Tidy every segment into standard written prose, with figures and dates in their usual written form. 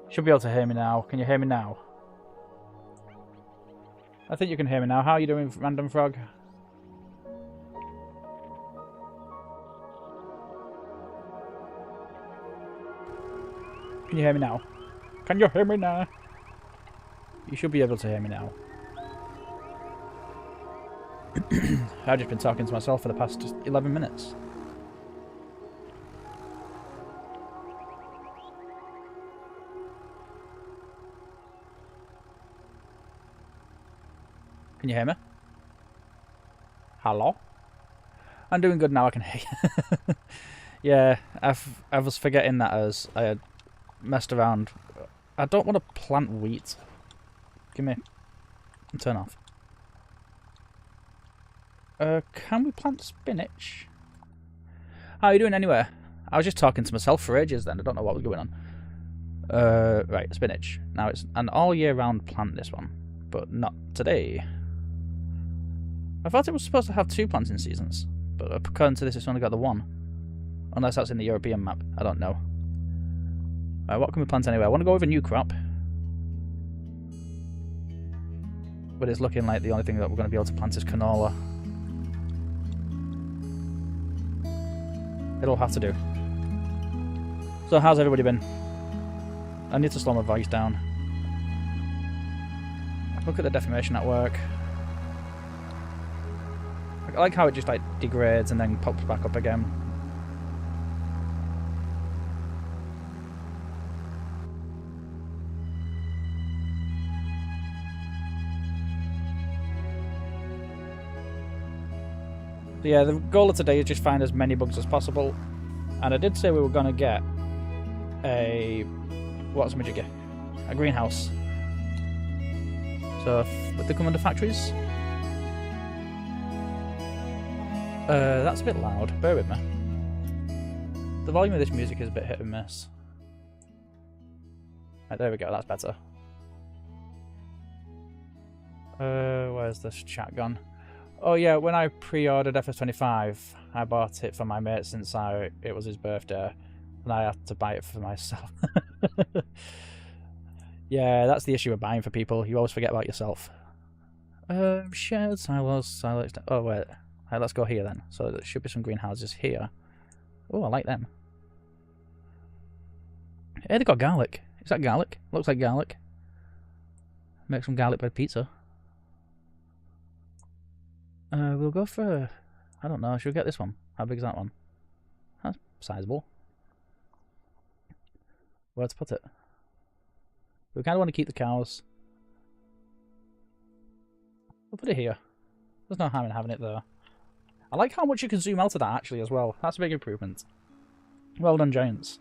Should be able to hear me now. Can you hear me now? I think you can hear me now. How are you doing, Random Frog? Can you hear me now? Can you hear me now? You should be able to hear me now. I've just been talking to myself for the past 11 minutes. Can you hear me? Hello? I'm doing good now, I can hear you. Yeah, I was forgetting that as I had messed around. I don't want to plant wheat. Give me... Turn off. Can we plant spinach? How are you doing anyway? I was just talking to myself for ages then. I don't know what was going on. Right, spinach. Now it's an all year round plant, this one. But not today. I thought it was supposed to have 2 planting seasons. But according to this, it's only got the 1. Unless that's in the European map. I don't know. Right, what can we plant anyway? I want to go with a new crop. But it's looking like the only thing that we're going to be able to plant is canola. It'll have to do. So how's everybody been? I need to slow my voice down. Look at the deformation at work. I like how it just like degrades and then pops back up again. So yeah, the goal of today is just find as many bugs as possible. And I did say we were going to get a... what's a majiggy? A greenhouse. So, would they come under factories? That's a bit loud. Bear with me. The volume of this music is a bit hit and miss. Right, there we go. That's better. Where's this chat gone? Oh yeah, when I pre-ordered FS25, I bought it for my mate since it was his birthday, and I had to buy it for myself. Yeah, that's the issue with buying for people. You always forget about yourself. Shared silos. Oh wait, right, let's go here then. So there should be some greenhouses here. Oh, I like them. Hey, they got garlic. Is that garlic? Looks like garlic. Make some garlic bread pizza. We'll go for... I don't know, should we get this one? How big is that one? That's sizable. Where to put it? We kind of want to keep the cows. We'll put it here. There's no harm in having it there. I like how much you can zoom out of that actually as well. That's a big improvement. Well done, Giants.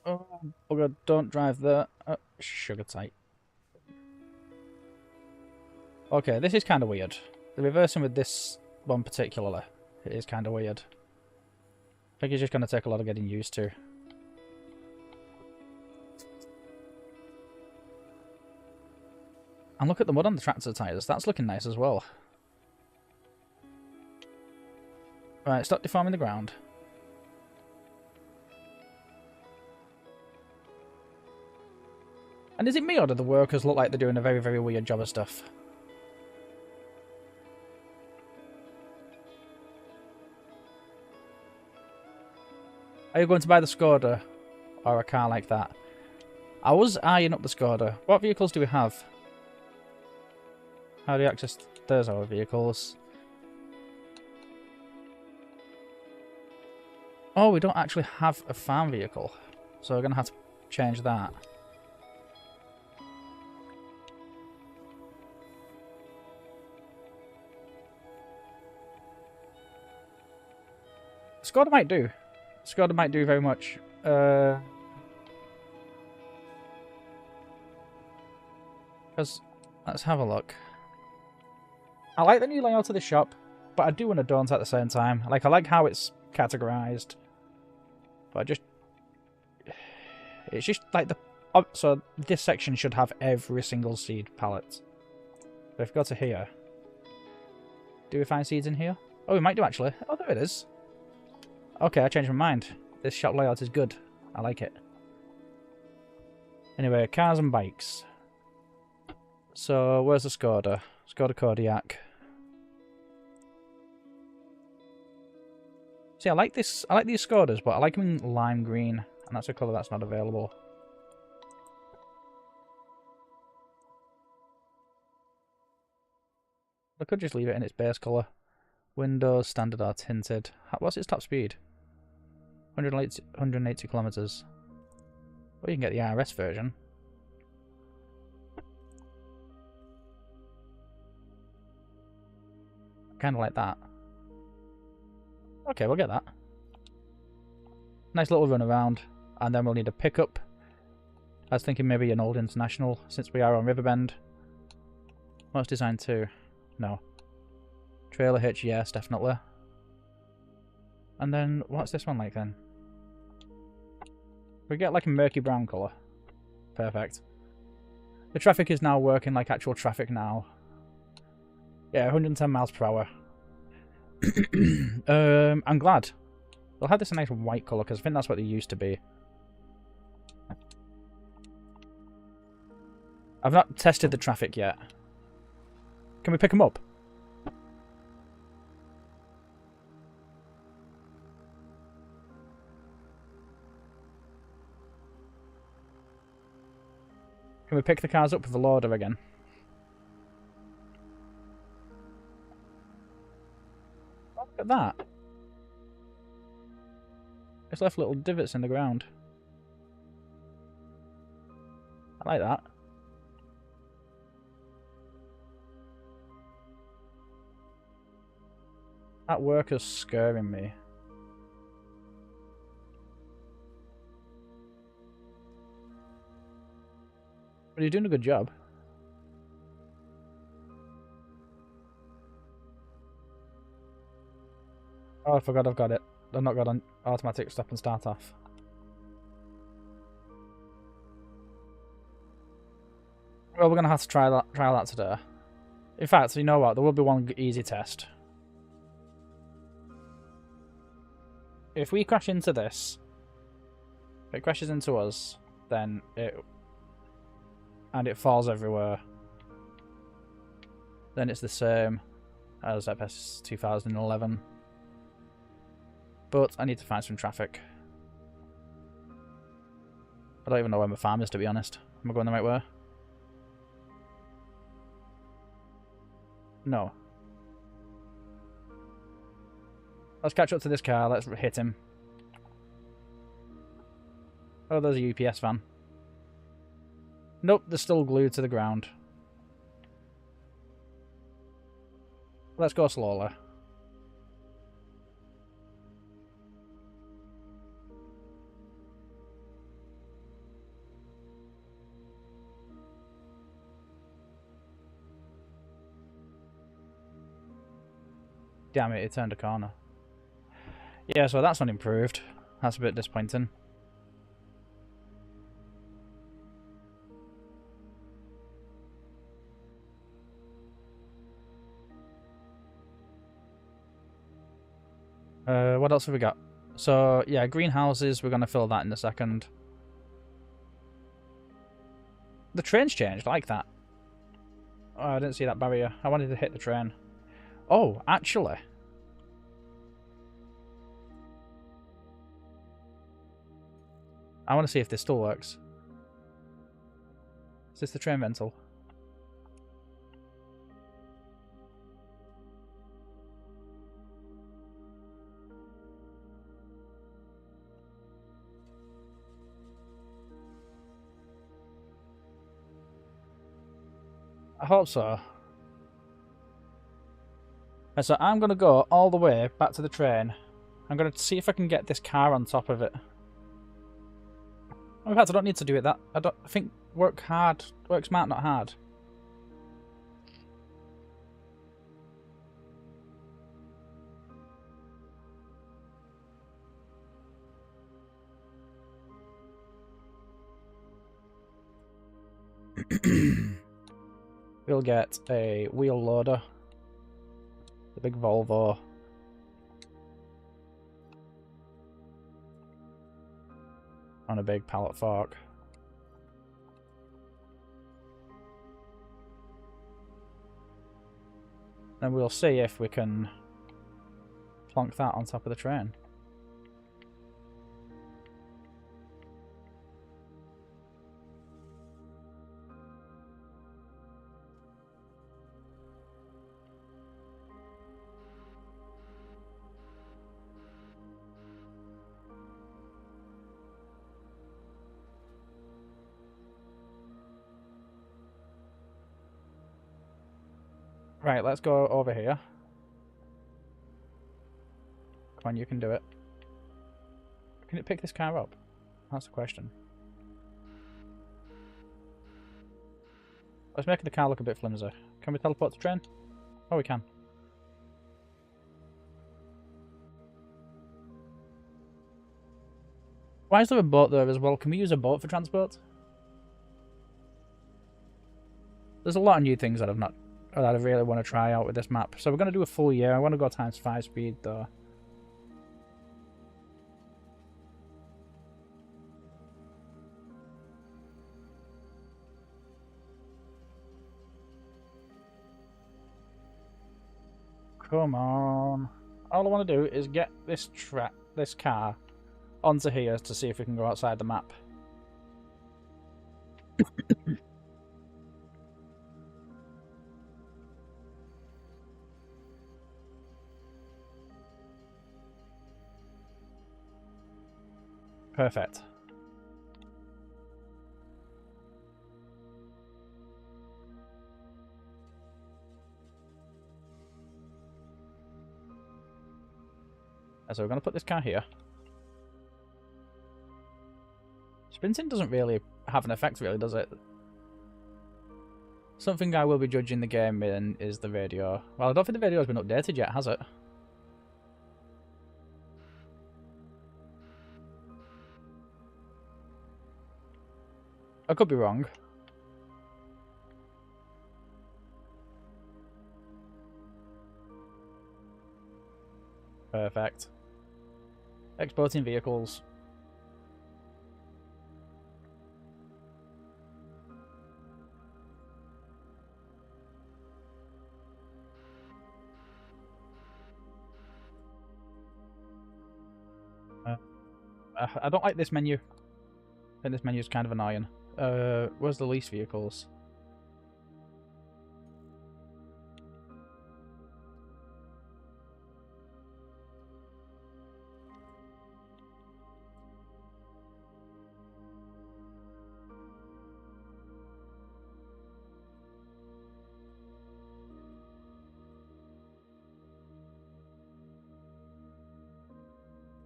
Oh, bugger, don't drive there. Sugar tight. Okay, this is kind of weird. The reversing with this one particularly, it is kind of weird. I think it's just going to take a lot of getting used to. And look at the mud on the tractor tyres. That's looking nice as well. Right, stop deforming the ground. And is it me or do the workers look like they're doing a very, very weird job of stuff? Are you going to buy the Skoda? Or a car like that? I was eyeing up the Skoda. What vehicles do we have? How do you access those our vehicles? Oh, we don't actually have a farm vehicle. So we're going to have to change that. Skoda might do. Skoda might do very much. Because, let's have a look. I like the new layout of the shop, but I do and I don't at the same time. Like, I like how it's categorized. But it's just like Oh, so this section should have every single seed pallet. But if we go to here, do we find seeds in here? Oh, we might do actually. Oh, there it is. Okay, I changed my mind. This shop layout is good. I like it. Anyway, cars and bikes. So, where's the Skoda? Skoda Kodiaq. See, I like this. I like these Skodas, but I like them in lime green, and that's a colour that's not available. I could just leave it in its base colour. Windows, standard or tinted. What's its top speed? 180 kilometers. Well, you can get the RS version. Kind of like that. Okay, we'll get that. Nice little run around, and then we'll need a pickup. I was thinking maybe an old International, since we are on Riverbend. What's designed to? No. Trailer hitch, yes, definitely. And then, what's this one like then? We get like a murky brown colour. Perfect. The traffic is now working like actual traffic now. Yeah, 110 miles per hour. I'm glad. They'll have this nice white colour, because I think that's what they used to be. I've not tested the traffic yet. Can we pick them up? Can we pick the cars up with the loader again? Oh, look at that. It's left little divots in the ground. I like that. That worker's scaring me. But you're doing a good job. Oh, I forgot I've got it. I've not got an automatic stop and start off. Well, we're going to have to try that today. In fact, you know what? There will be one easy test. If we crash into this, if it crashes into us, then it falls everywhere, then it's the same as FS 2011. But I need to find some traffic. I don't even know where my farm is, to be honest. Am I going the right way? No. Let's catch up to this car. Let's hit him. Oh, there's a UPS van. Nope, they're still glued to the ground. Let's go slowly. Damn it, it turned a corner. Yeah, so that's not improved. That's a bit disappointing. What else have we got? So, yeah, greenhouses, we're going to fill that in a second. The train's changed, I like that. Oh, I didn't see that barrier. I wanted to hit the train. Oh, actually. I want to see if this still works. Is this the train rental? I hope so. Right, so I'm going to go all the way back to the train. I'm going to see if I can get this car on top of it. In fact, I don't need to do it that. I think work hard, work smart, not hard. We'll get a wheel loader, the big Volvo. On a big pallet fork. Then we'll see if we can plonk that on top of the train. Right, let's go over here. Come on, you can do it. Can it pick this car up? That's the question. Let's make the car look a bit flimsy. Can we teleport the train? Oh, we can. Why is there a boat there as well? Can we use a boat for transport? There's a lot of new things that I really want to try out with this map. So we're going to do a full year. I want to go ×5 speed though. Come on. All I want to do is get this car onto here to see if we can go outside the map. Perfect. So we're going to put this car here. Sprinting doesn't really have an effect, really, does it? Something I will be judging the game in is the radio. Well, I don't think the radio has been updated yet, has it? I could be wrong. Perfect. Exporting vehicles. I don't like this menu. I think this menu is kind of annoying. Where's the lease vehicles?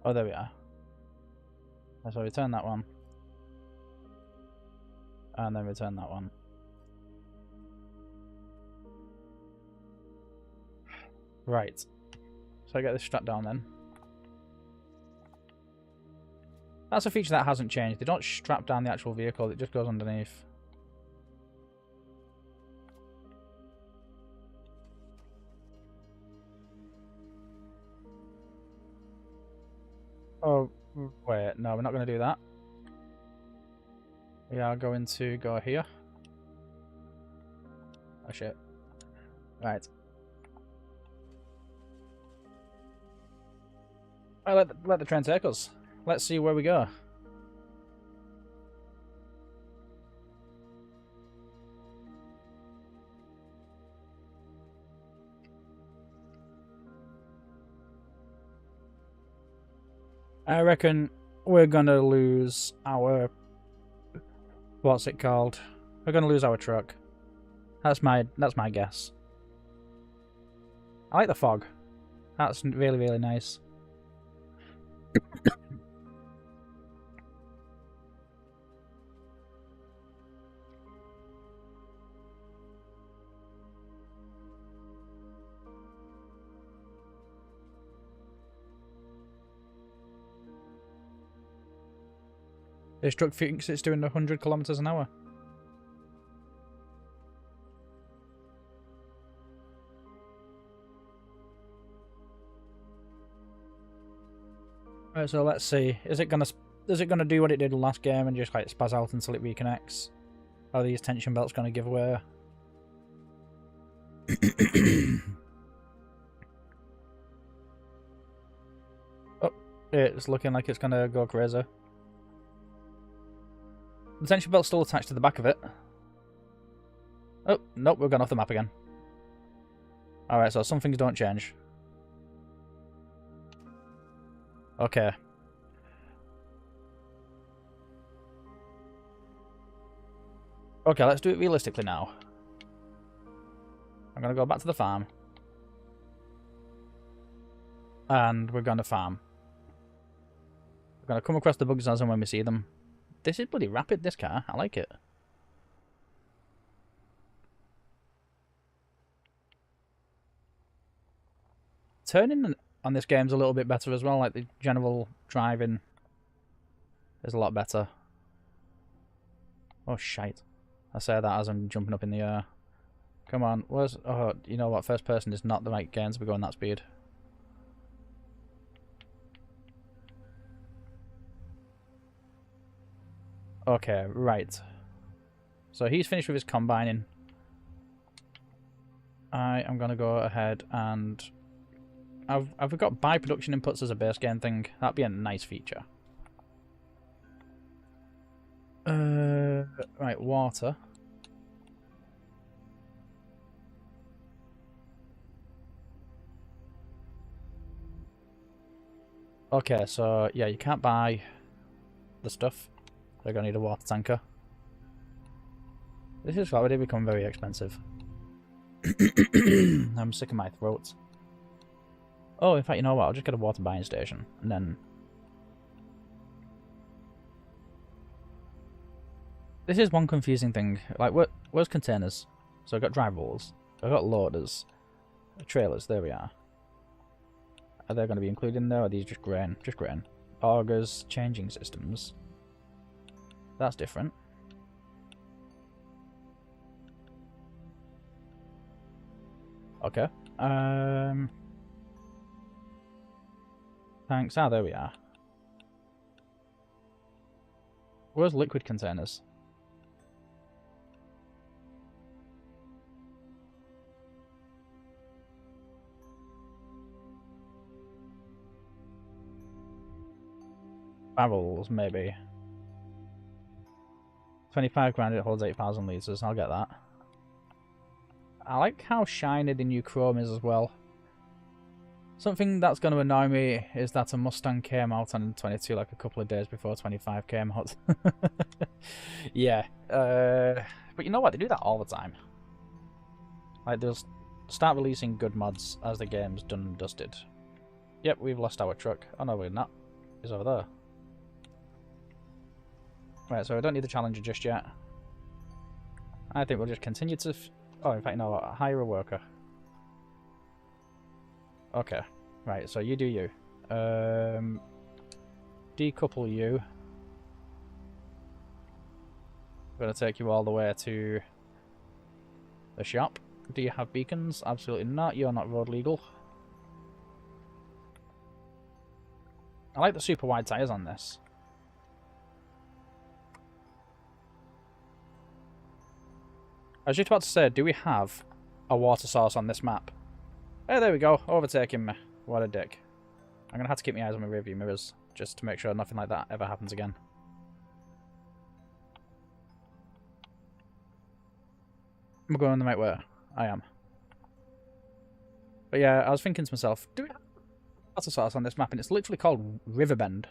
Oh, there we are. So return that one. And then return that one. Right. So I get this strapped down then. That's a feature that hasn't changed. They don't strap down the actual vehicle, it just goes underneath. Oh, wait, no, we're not going to do that. We are going to go here. Oh shit. Right. Right, let the train take us. Let's see where we go. I reckon we're gonna lose our... What's it called? We're gonna lose our truck. That's my guess. I like the fog. That's really, really nice. This truck thinks it's doing 100 kilometers an hour. Right, so let's see. Is it gonna do what it did last game and just like spaz out until it reconnects? Are these tension belts gonna give way? Oh, it's looking like it's gonna go crazy. The tension belt's still attached to the back of it. Oh, nope, we've gone off the map again. Alright, so some things don't change. Okay. Okay, let's do it realistically now. I'm going to go back to the farm. And we're going to farm. We're going to come across the bugs as and when we see them. This is bloody rapid, this car. I like it. Turning on this game's a little bit better as well. Like, the general driving is a lot better. Oh, shite. I say that as I'm jumping up in the air. Come on, where's... Oh, you know what? First person is not the right game to be going that speed. Okay, right. So he's finished with his combining. I am going to go ahead and... I've got bi-production inputs as a base game thing. That'd be a nice feature. Right, water. Okay, so yeah, you can't buy the stuff. They're gonna need a water tanker. This is already become very expensive. I'm sick of my throat. Oh, in fact, you know what? I'll just get a water buying station, and then... This is one confusing thing. Like, where's containers? So I've got dry rolls. I've got loaders. Trailers, there we are. Are they going to be included in there, or are these just grain? Just grain. Augers, changing systems. That's different. Okay. Thanks. Ah, there we are. Where's liquid containers? Barrels, maybe. 25 grand, it holds 8,000 litres. I'll get that. I like how shiny the new chrome is as well. Something that's going to annoy me is that a Mustang came out on 22 like a couple of days before 25 came out. Yeah. But you know what? They do that all the time. Like, they'll start releasing good mods as the game's done and dusted. Yep, we've lost our truck. Oh no, we're not. It's over there. Right, so I don't need the Challenger just yet. I think we'll just continue to... Oh, in fact, you know what? Hire a worker. Okay. Right, so you do you. Decouple you. I'm going to take you all the way to the shop. Do you have beacons? Absolutely not. You're not road legal. I like the super wide tyres on this. I was just about to say, do we have a water source on this map? Oh, there we go. Overtaking me. What a dick. I'm going to have to keep my eyes on my rearview mirrors, just to make sure nothing like that ever happens again. I'm going the right way. I am. But yeah, I was thinking to myself, do we have water source on this map? And it's literally called Riverbend.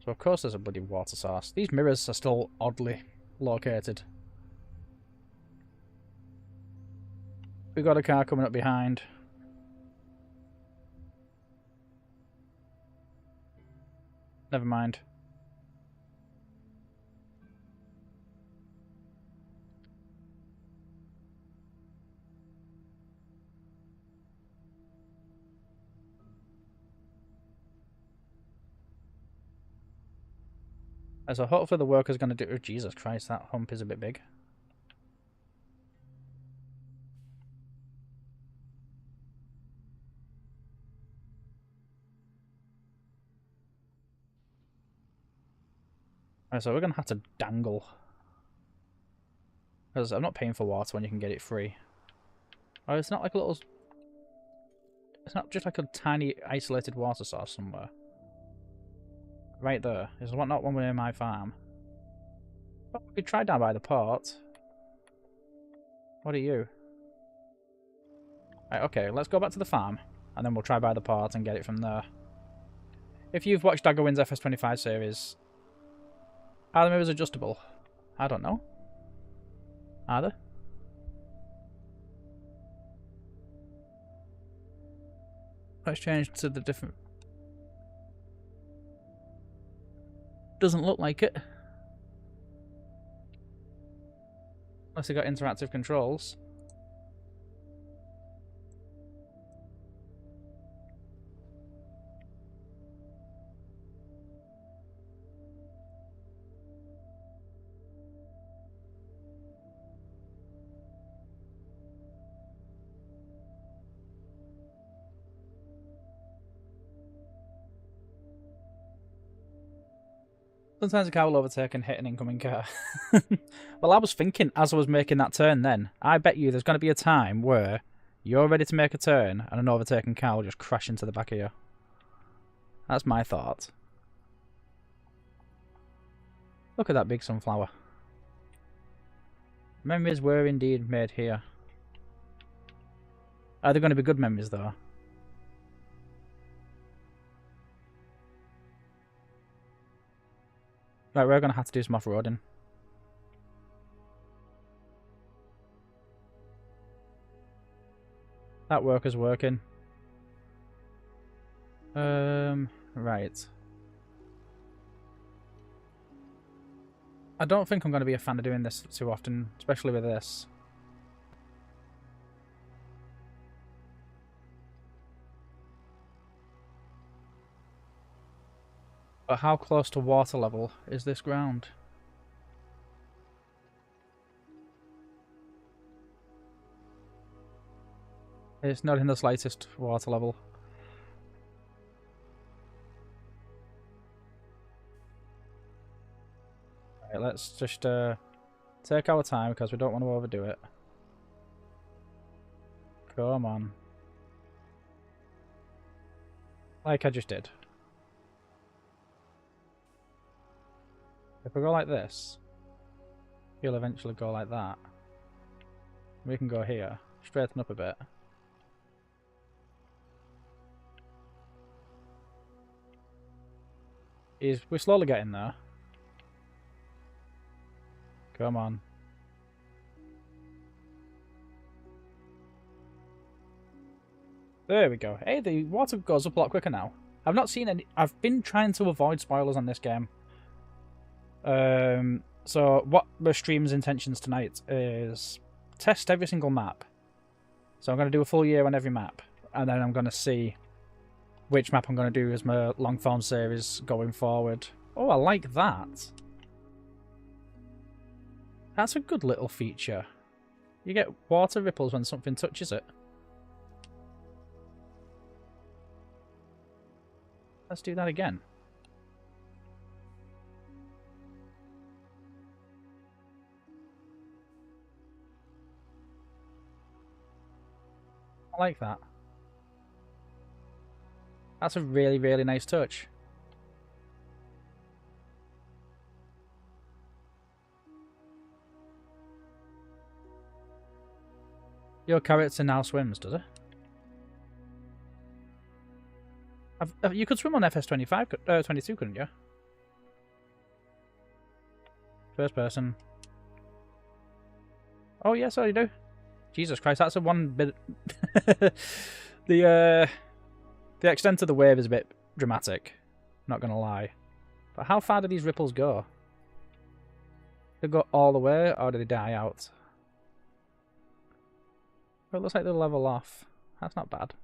So of course there's a bloody water source. These mirrors are still oddly located. We got a car coming up behind. Never mind. So hopefully the worker's going to do... Oh, Jesus Christ, that hump is a bit big. Right, so we're going to have to dangle. Because I'm not paying for water when you can get it free. Oh, it's not like a little... It's not just like a tiny isolated water source somewhere. Right there. There's not one near my farm. Well, we could try down by the port. What are you? Right, okay, let's go back to the farm. And then we'll try by the port and get it from there. If you've watched Daggerwin's FS25 series, are the mirrors adjustable? I don't know. Are they? Let's change to the different... Doesn't look like it. Unless they got interactive controls. Sometimes a car will overtake and hit an incoming car. Well, I was thinking as I was making that turn then, I bet you there's going to be a time where you're ready to make a turn and an overtaking car will just crash into the back of you. That's my thought. Look at that big sunflower. Memories were indeed made here. Are they going to be good memories though? Right, we're going to have to do some off-roading. That worker's working. Right. I don't think I'm going to be a fan of doing this too often, especially with this. But how close to water level is this ground? It's not in the slightest water level. Right, let's just take our time because we don't want to overdo it. Come on. Like I just did. If we go like this, he'll eventually go like that. We can go here, straighten up a bit. We're slowly getting there. Come on. There we go. Hey, the water goes up a lot quicker now. I've not seen any... I've been trying to avoid spoilers on this game. So what the stream's intentions tonight is test every single map. So I'm going to do a full year on every map, and then I'm going to see which map I'm going to do as my long form series going forward. Oh, I like that. That's a good little feature. You get water ripples when something touches it. Let's do that again. I like that. That's a really, really nice touch. Your character now swims, does it? You could swim on FS25, 22, couldn't you? First person. Oh, yes, you do. Jesus Christ, that's a one bit... The extent of the wave is a bit dramatic, not gonna lie. But how far do these ripples go? Do they go all the way, or do they die out? Well, it looks like they'll level off. That's not bad.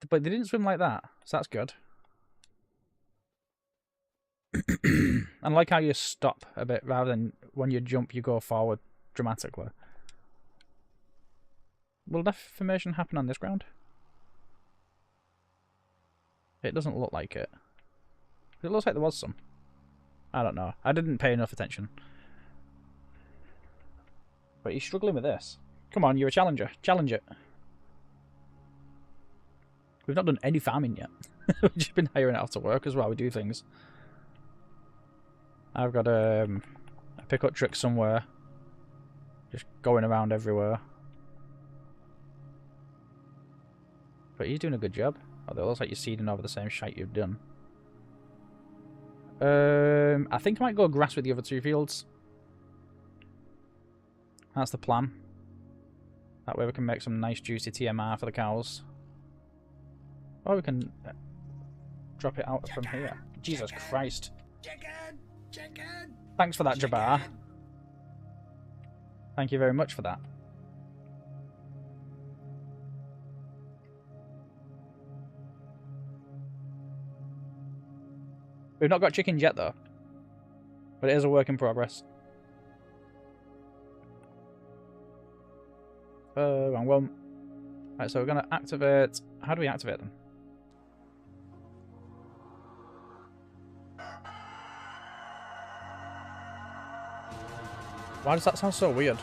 But they didn't swim like that, so that's good. I like how you stop a bit rather than when you jump you go forward dramatically. Will deformation happen on this ground? It doesn't look like it. It looks like there was some. I don't know. I didn't pay enough attention. But he's struggling with this. Come on, you're a challenger. Challenge it. We've not done any farming yet. We've just been hiring it out to work as well. We do things. I've got a pickup truck somewhere. Just going around everywhere. But he's doing a good job. Although it looks like you're seeding over the same shite you've done. I think I might go grass with the other two fields. That's the plan. That way we can make some nice juicy TMR for the cows. Or we can drop it out from here. Jesus Christ. Chicken. Thanks for that, Jabbar. Thank you very much for that. We've not got chickens yet, though. But it is a work in progress. Wrong one. Right, so we're going to activate... How do we activate them? Why does that sound so weird?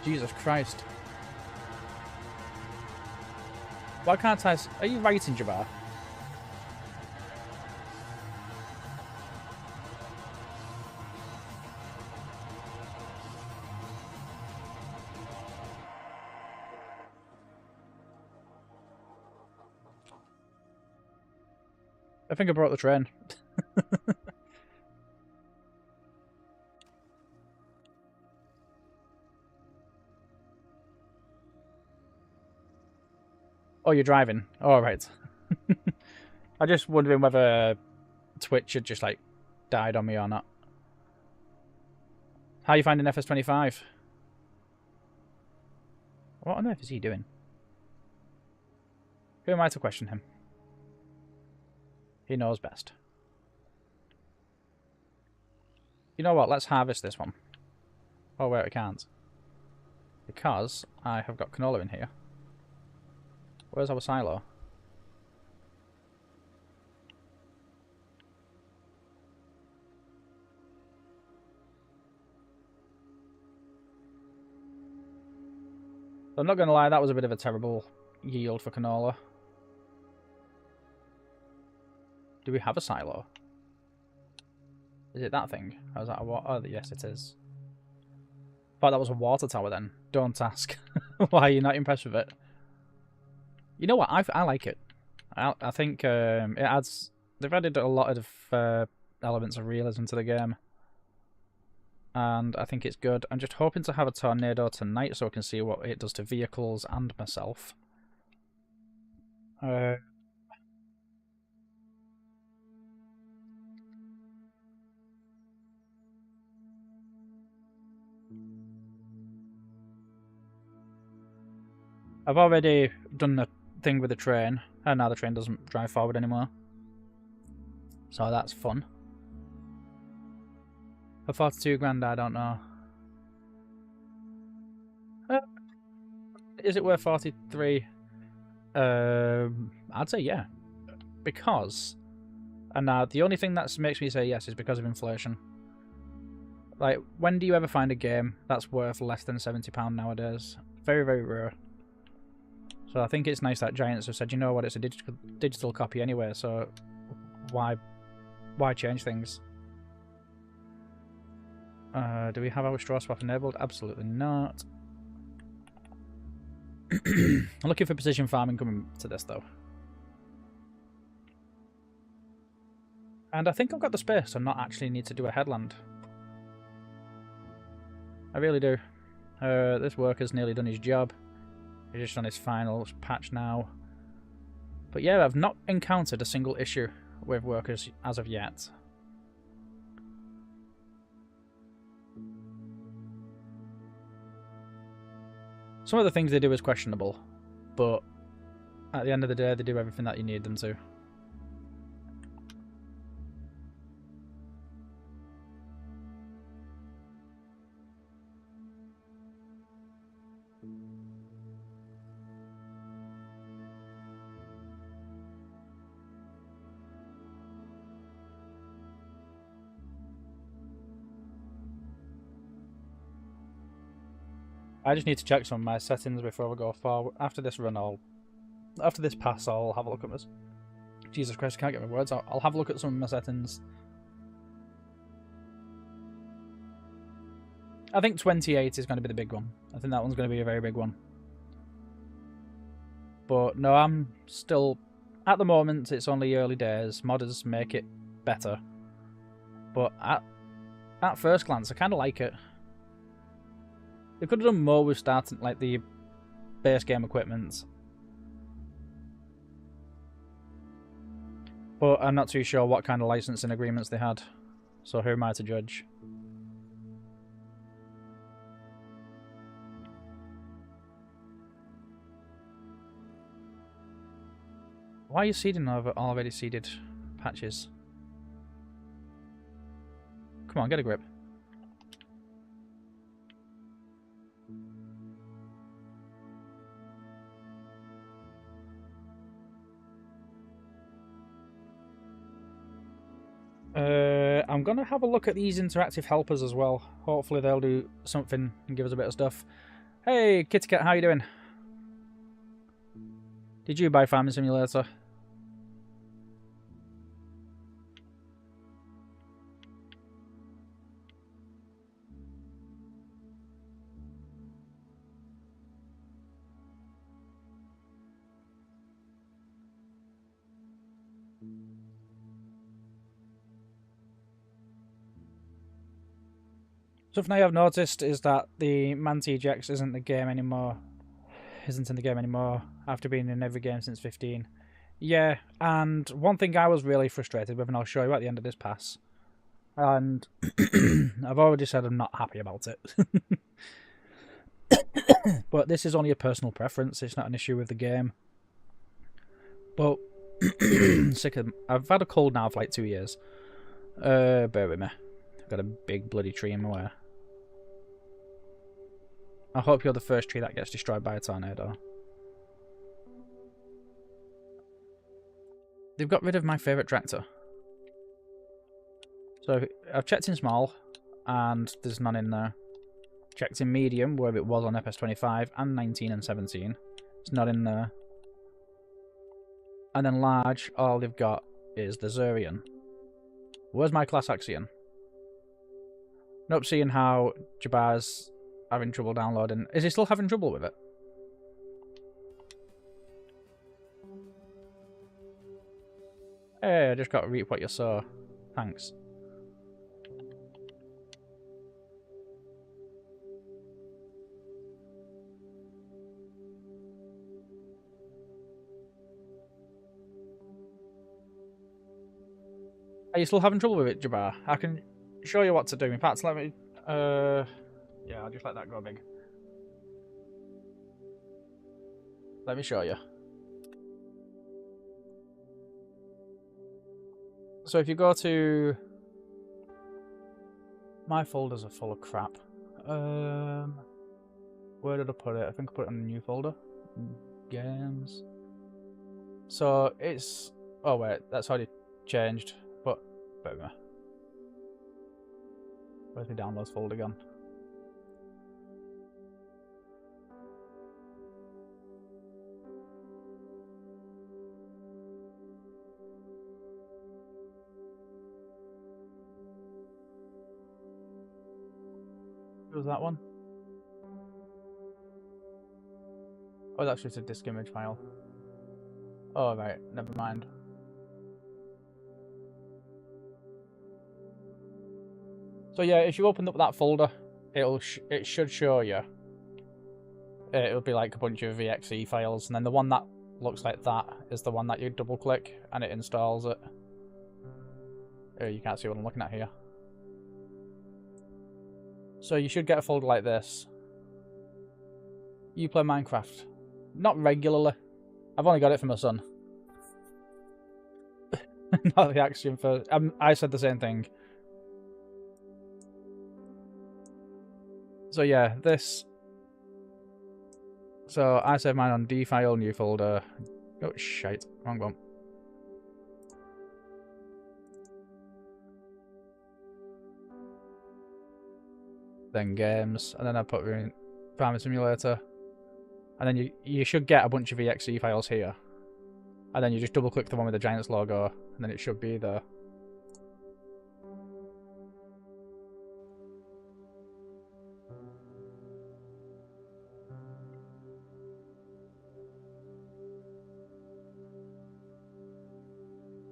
Jesus Christ. Why can't I... Are you writing, Jabbar? I think I brought the train. Oh, you're driving. Oh, right. I'm just wondering whether Twitch had just, like, died on me or not. How are you finding FS25? What on earth is he doing? Who am I to question him? He knows best. You know what? Let's harvest this one. Oh, wait, I can't. Because I have got canola in here. Where's our silo? I'm not going to lie, that was a bit of a terrible yield for canola. Do we have a silo? Is it that thing? Or is that a water? Oh, yes, it is. I thought that was a water tower then. Don't ask. Why are you not impressed with it? You know what? I like it. I think it adds... They've added a lot of elements of realism to the game. And I think it's good. I'm just hoping to have a tornado tonight so I can see what it does to vehicles and myself. I've already done the thing with the train, and now the train doesn't drive forward anymore. So that's fun. For 42 grand, I don't know. Is it worth 43? I'd say yeah. Because, and now the only thing that makes me say yes is because of inflation. Like, when do you ever find a game that's worth less than £70 nowadays? Very, very rare. So I think it's nice that Giants have said, you know what, it's a digital copy anyway, so why change things? Do we have our straw swap enabled? Absolutely not. I'm looking for precision farming coming to this though. And I think I've got the space to not actually need to do a headland. I really do. This worker's nearly done his job. He's just on his final patch now. But yeah, I've not encountered a single issue with workers as of yet. Some of the things they do is questionable, but at the end of the day, they do everything that you need them to. I just need to check some of my settings before we go forward. After this pass, I'll have a look at this. Jesus Christ, I can't get my words out. I'll have a look at some of my settings. I think 28 is going to be the big one. I think that one's going to be a very big one. But no, I'm still... At the moment, it's only early days. Modders make it better. But at first glance, I kind of like it. They could have done more with starting, like, the base game equipment. But I'm not too sure what kind of licensing agreements they had. So who am I to judge? Why are you seeding over already seeded patches? Come on, get a grip. I'm going to have a look at these interactive helpers as well. Hopefully they'll do something and give us a bit of stuff. Hey, Kitty Cat, how you doing? Did you buy Farming Simulator? Something I have noticed is that the Manti Ejects isn't in the game anymore after being in every game since 15. Yeah, and one thing I was really frustrated with, and I'll show you at the end of this pass, and I've already said I'm not happy about it. But this is only a personal preference, it's not an issue with the game. But sick of them. I've had a cold now for like 2 years. Bear with me. I've got a big bloody tree in my way. I hope you're the first tree that gets destroyed by a tornado. They've got rid of my favourite tractor. So I've checked in small, and there's none in there. Checked in medium, where it was on FS25, and 19 and 17. It's not in there. And then large, all they've got is the Zurian. Where's my class Axion? Nope, seeing how Jabbar's having trouble downloading. Is he still having trouble with it? Hey, I just got to reap what you saw. Thanks. Are you still having trouble with it, Jabbar? I can show you what to do. In fact, let me... yeah, I'll just let that go big. Let me show you. So if you go to... My folders are full of crap. Where did I put it? I think I put it in a new folder. Games. So it's... Oh wait, that's already changed. But, wait a minute. Where's my downloads folder gone? What was that one? Oh, that's just a disk image file. Oh, right, never mind. So yeah, if you open up that folder, it should show you. It'll be like a bunch of exe files, and then the one that looks like that is the one that you double click and it installs it. You can't see what I'm looking at here. So you should get a folder like this. You play Minecraft. Not regularly. I've only got it for my son. Not the Axiom first. I said the same thing. So yeah, this. So I saved mine on D file, new folder. Oh shite, wrong one. Then games, and then I put in Farming Simulator. And then you should get a bunch of exe files here. And then you just double click the one with the Giants logo, and then it should be there.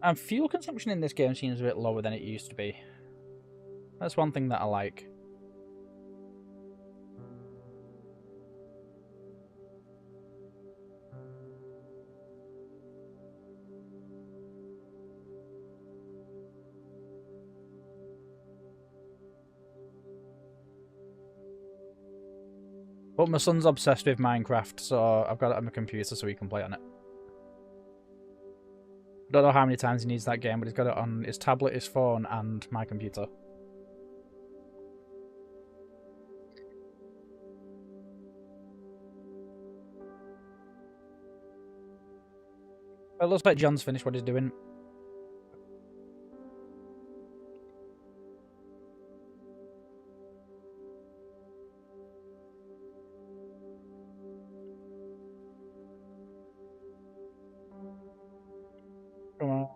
And fuel consumption in this game seems a bit lower than it used to be. That's one thing that I like. But my son's obsessed with Minecraft, so I've got it on my computer so he can play on it. I don't know how many times he needs that game, but he's got it on his tablet, his phone, and my computer. It looks like John's finished what he's doing. Come on.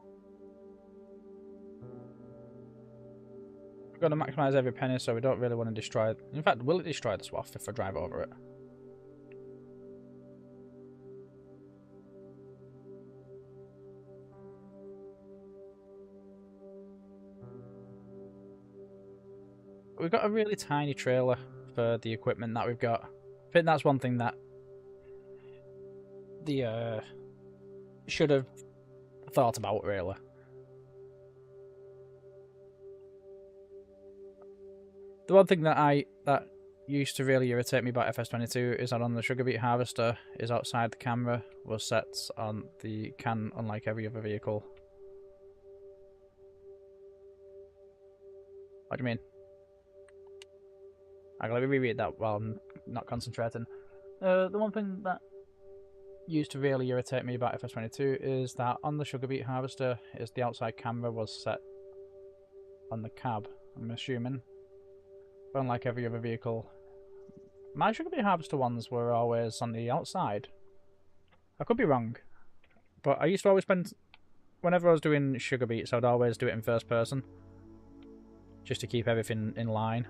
We've got to maximise every penny, so we don't really want to destroy it. In fact, will it destroy the swath if I drive over it? We've got a really tiny trailer for the equipment that we've got. I think that's one thing that the should have thought about, really. The one thing that used to really irritate me about FS22 is that on the sugar beet harvester is outside the camera was set on the can, unlike every other vehicle. What do you mean? Let me reread that while I'm not concentrating. The one thing that used to really irritate me about FS22 is that on the sugar beet harvester is the outside camera was set on the cab, I'm assuming. But unlike every other vehicle, my sugar beet harvester ones were always on the outside. I could be wrong, but I used to always spend, whenever I was doing sugar beets, I would always do it in first person, just to keep everything in line.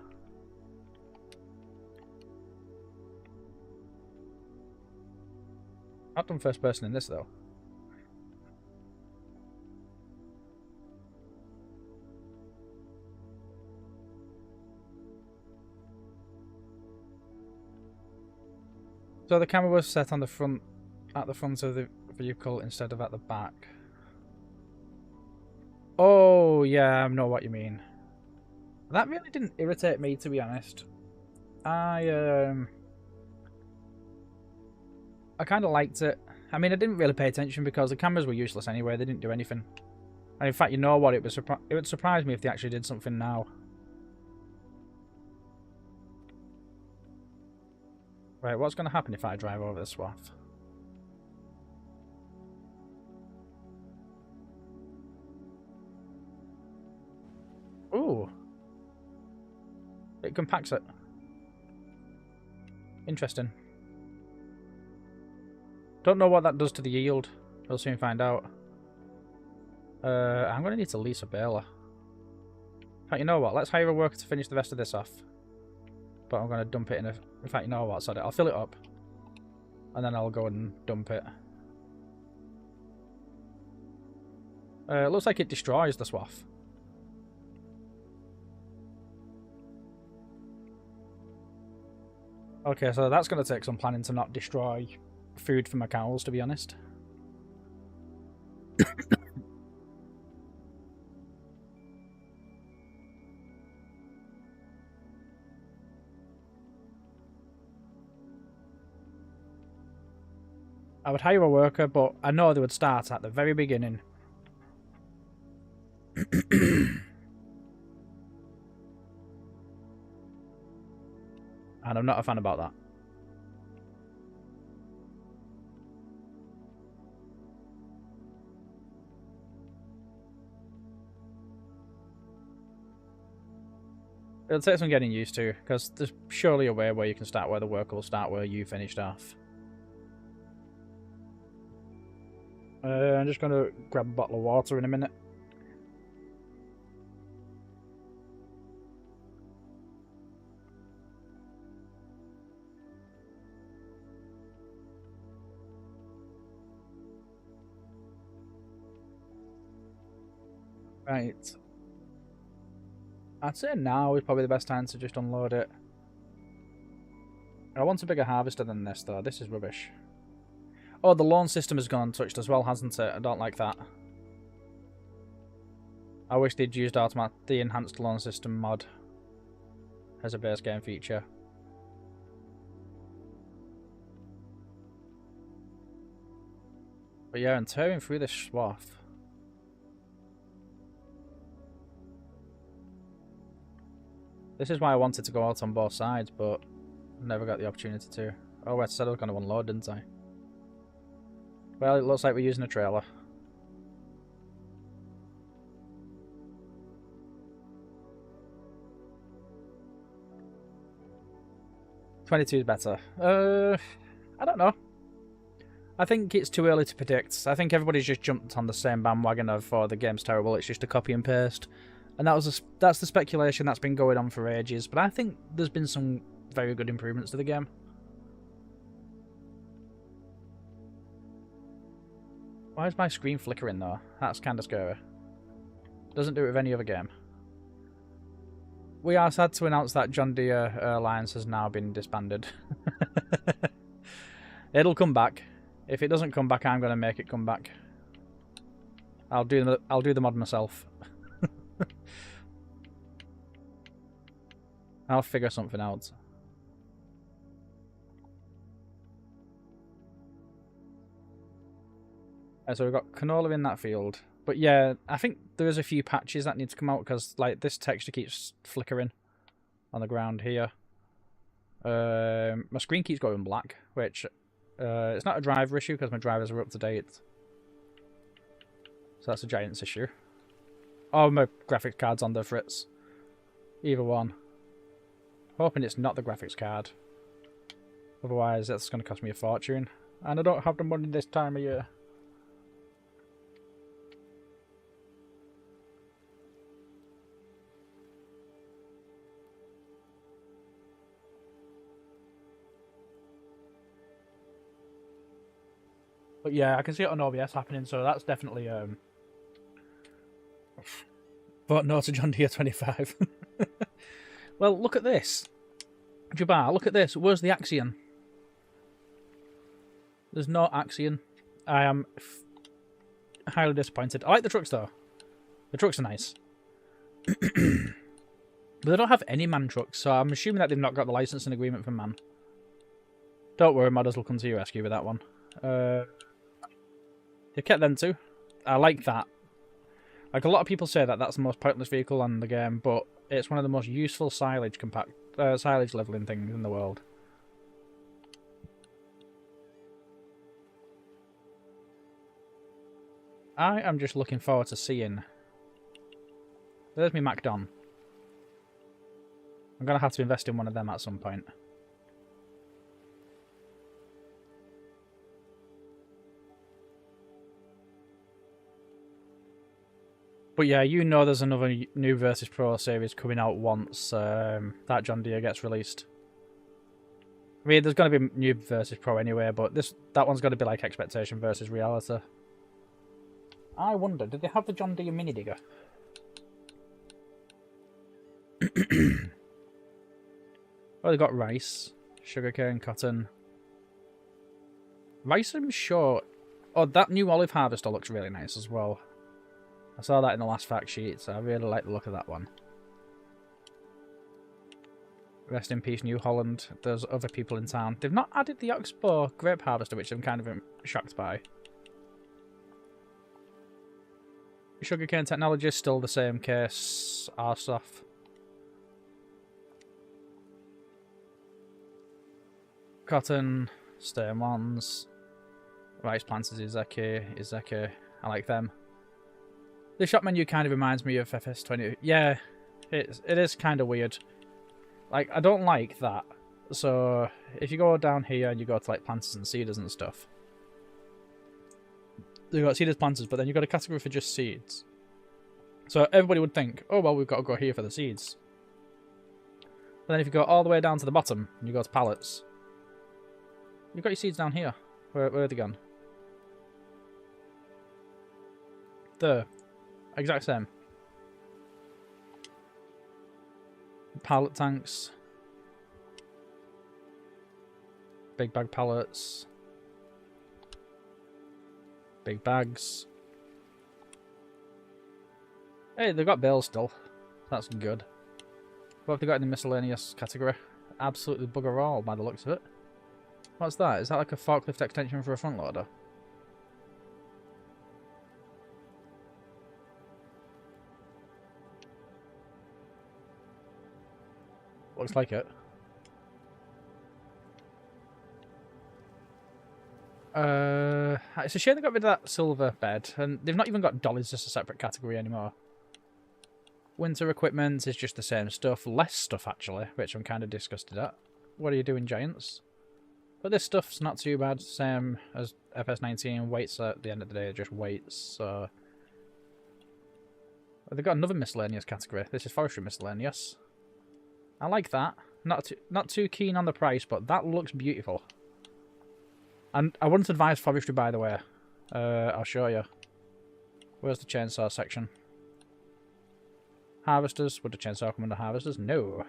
I've done first person in this though. So the camera was set on the front, at the front of the vehicle instead of at the back. Oh yeah, I know what you mean. That really didn't irritate me, to be honest. I kind of liked it. I mean, I didn't really pay attention because the cameras were useless anyway. They didn't do anything. And in fact, you know what? It would surprise me if they actually did something now. Right, what's going to happen if I drive over the swath? Ooh. It compacts it. Interesting. Don't know what that does to the yield. We'll soon find out. I'm going to need to lease a baler. In fact, you know what? Let's hire a worker to finish the rest of this off. But I'm going to dump it in a... In fact, you know what? Sorry, I'll fill it up. And then I'll go and dump it. It looks like it destroys the swath. Okay, so that's going to take some planning to not destroy food for my cows, to be honest. I would hire a worker, but I know they would start at the very beginning. And I'm not a fan about that. It'll take some getting used to, because there's surely a way where you can start where the worker will start where you finished off. I'm just going to grab a bottle of water in a minute. Right. I'd say now is probably the best time to just unload it. I want a bigger harvester than this, though. This is rubbish. Oh, the lawn system has gone untouched as well, hasn't it? I don't like that. I wish they'd used the enhanced lawn system mod as a base game feature. But yeah, and tearing through this swath. This is why I wanted to go out on both sides, but never got the opportunity to. Oh, I said I was going to unload, didn't I? Well, it looks like we're using a trailer. $22 is better. I don't know. I think it's too early to predict. I think everybody's just jumped on the same bandwagon of, oh, the game's terrible, it's just a copy and paste. And that's the speculation that's been going on for ages, but I think there's been some very good improvements to the game. Why is my screen flickering though? That's kind of scary. Doesn't do it with any other game. We are sad to announce that John Deere Alliance has now been disbanded. It'll come back. If it doesn't come back, I'm going to make it come back. I'll do the mod myself. I'll figure something out. So we've got canola in that field. But yeah, I think there is a few patches that need to come out because like this texture keeps flickering on the ground here. My screen keeps going black, which it's not a driver issue because my drivers are up to date. So that's a Giants issue. Oh, my graphics card's on the fritz. Either one. Hoping it's not the graphics card. Otherwise, that's going to cost me a fortune. And I don't have the money this time of year. But yeah, I can see it on OBS happening, so that's definitely... But no to John Deere 25. Well, look at this. Jabbar, look at this. Where's the Axion? There's no Axion. I am highly disappointed. I like the trucks, though. The trucks are nice. But they don't have any MAN trucks, so I'm assuming that they've not got the licensing agreement for MAN. Don't worry, modders will come to your rescue with that one. They kept them too. I like that. Like, a lot of people say that that's the most pointless vehicle on the game, but it's one of the most useful silage leveling things in the world. I am just looking forward to seeing... There's me MacDon. I'm going to have to invest in one of them at some point. But yeah, you know there's another new Versus Pro series coming out once that John Deere gets released. I mean, there's going to be new Versus Pro anyway, but that one's going to be like expectation versus reality. I wonder, did they have the John Deere mini digger? Oh, they got rice, sugarcane, cotton. Rice, I'm sure. Oh, that new olive harvester looks really nice as well. I saw that in the last fact sheet, so I really like the look of that one. Rest in peace, New Holland. There's other people in town. They've not added the Oxbow grape harvester, which I'm kind of shocked by. Sugarcane technology is still the same case. Arsoff. Cotton, stone ones. Rice plants is Izeki. I like them. The shop menu kind of reminds me of FS25. Yeah, it is kind of weird. Like, I don't like that. So, if you go down here and you go to, like, planters and seeders and stuff, you've got seeders, planters, but then you've got a category for just seeds. So, everybody would think, oh, well, we've got to go here for the seeds. But then if you go all the way down to the bottom, and you go to pallets, you've got your seeds down here. Where are they gone? There. Exact same. Pallet tanks. Big bag pallets. Big bags. Hey, they've got bales still. That's good. What have they got in the miscellaneous category? Absolutely bugger all by the looks of it. What's that? Is that like a forklift extension for a front loader? Looks like it. It's a shame they got rid of that silver bed, and they've not even got dollies as a separate category anymore. Winter equipment is just the same stuff, less stuff actually, which I'm kind of disgusted at. What are you doing, Giants? But this stuff's not too bad, same as FS19. Weights at the end of the day are just weights, so... They've got another miscellaneous category. This is forestry miscellaneous. I like that. Not too keen on the price, but that looks beautiful. And I wouldn't advise forestry, by the way. I'll show you. Where's the chainsaw section? Harvesters. Would the chainsaw come under harvesters? No.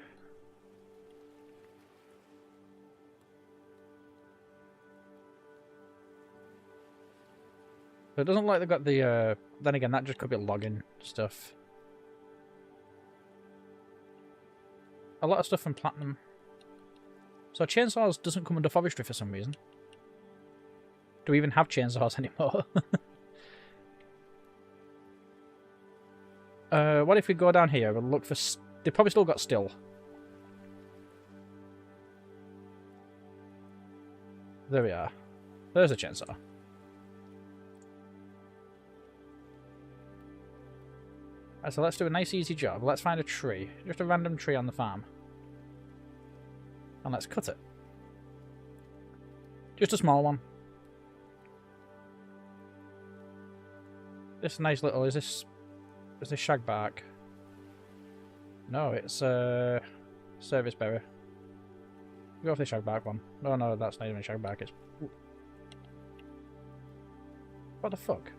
So it doesn't look like they've got the... then again, that just could be logging stuff. A lot of stuff from Platinum. So chainsaws doesn't come under forestry for some reason. Do we even have chainsaws anymore? What if we go down here and look for... They probably still got still. There we are. There's a chainsaw. Right, so let's do a nice easy job. Let's find a tree. Just a random tree on the farm. And let's cut it. Just a small one. This nice little... Is this shagbark? No, it's service berry. Go for the shagbark one. No, no, that's not even shagbark. It's... What the fuck?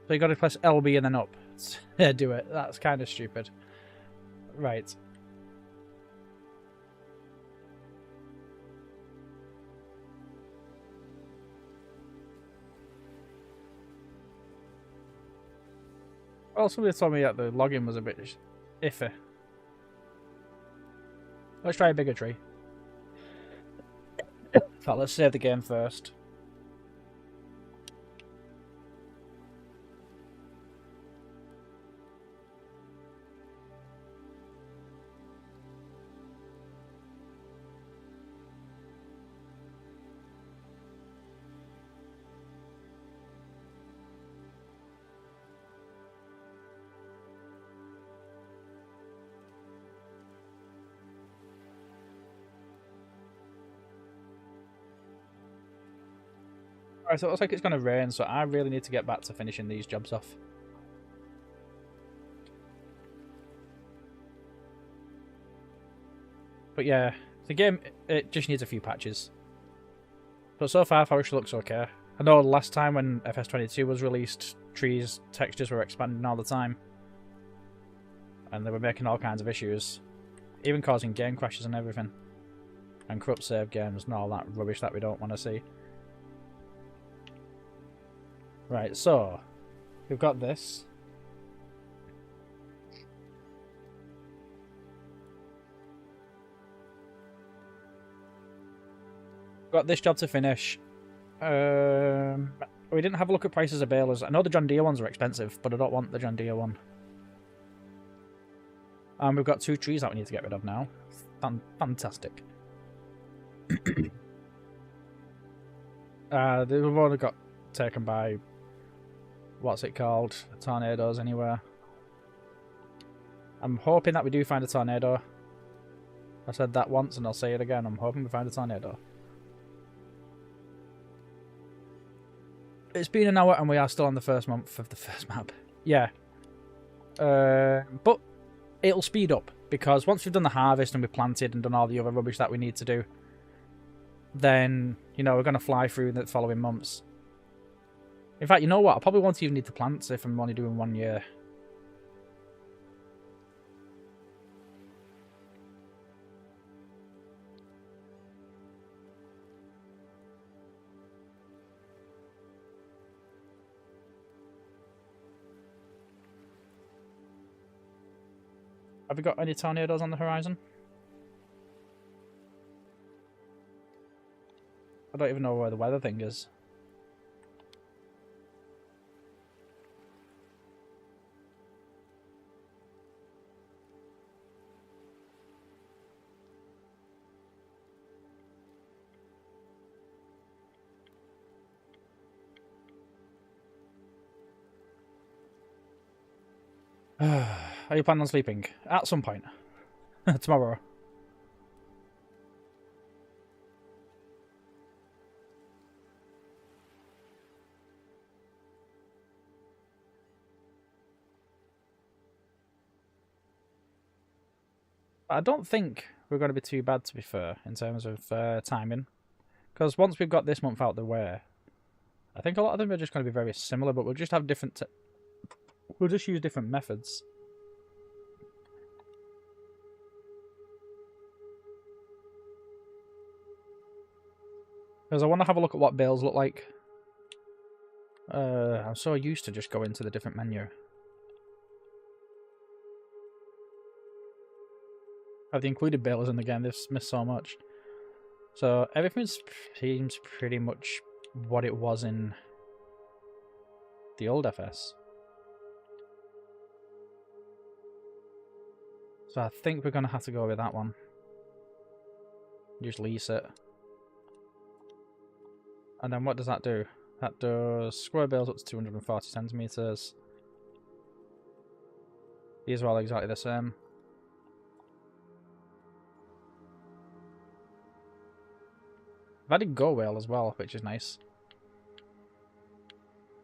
So you got to press LB and then up. Do it. That's kind of stupid. Right. Well, somebody told me that the login was a bit iffy. Let's try a bigger tree. But let's save the game first. Alright, so it looks like it's going to rain, so I really need to get back to finishing these jobs off. But yeah, the game, it just needs a few patches. But so far, forestry looks okay. I know last time when FS22 was released, trees, textures were expanding all the time. And they were making all kinds of issues. Even causing game crashes and everything. And corrupt save games and all that rubbish that we don't want to see. Right, so we've got this. Got this job to finish. We didn't have a look at prices of balers. I know the John Deere ones are expensive, but I don't want the John Deere one. And we've got 2 trees that we need to get rid of now. Fantastic. They've only got taken by, what's it called, tornadoes anywhere. I'm hoping that we do find a tornado. I said that once and I'll say it again. I'm hoping we find a tornado. It's been an hour and we are still on the first month of the first map. Yeah. But it'll speed up because once we've done the harvest and we've planted and done all the other rubbish that we need to do, then, you know, we're going to fly through the following months. In fact, you know what? I probably won't even need to plant if I'm only doing 1 year. Have we got any tornadoes on the horizon? I don't even know where the weather thing is. Are you planning on sleeping? At some point. Tomorrow. I don't think we're going to be too bad, to be fair, in terms of timing. Because once we've got this month out the way, I think a lot of them are just going to be very similar, but we'll just have different... we'll just use different methods. Because I want to have a look at what bales look like. I'm so used to just going to the different menu. Of the included balers in the game, they've missed so much. So everything seems pretty much what it was in the old FS. So I think we're going to have to go with that one. Just lease it. And then what does that do? That does square bales up to 240 centimeters. These are all exactly the same. I've added go whale as well, which is nice.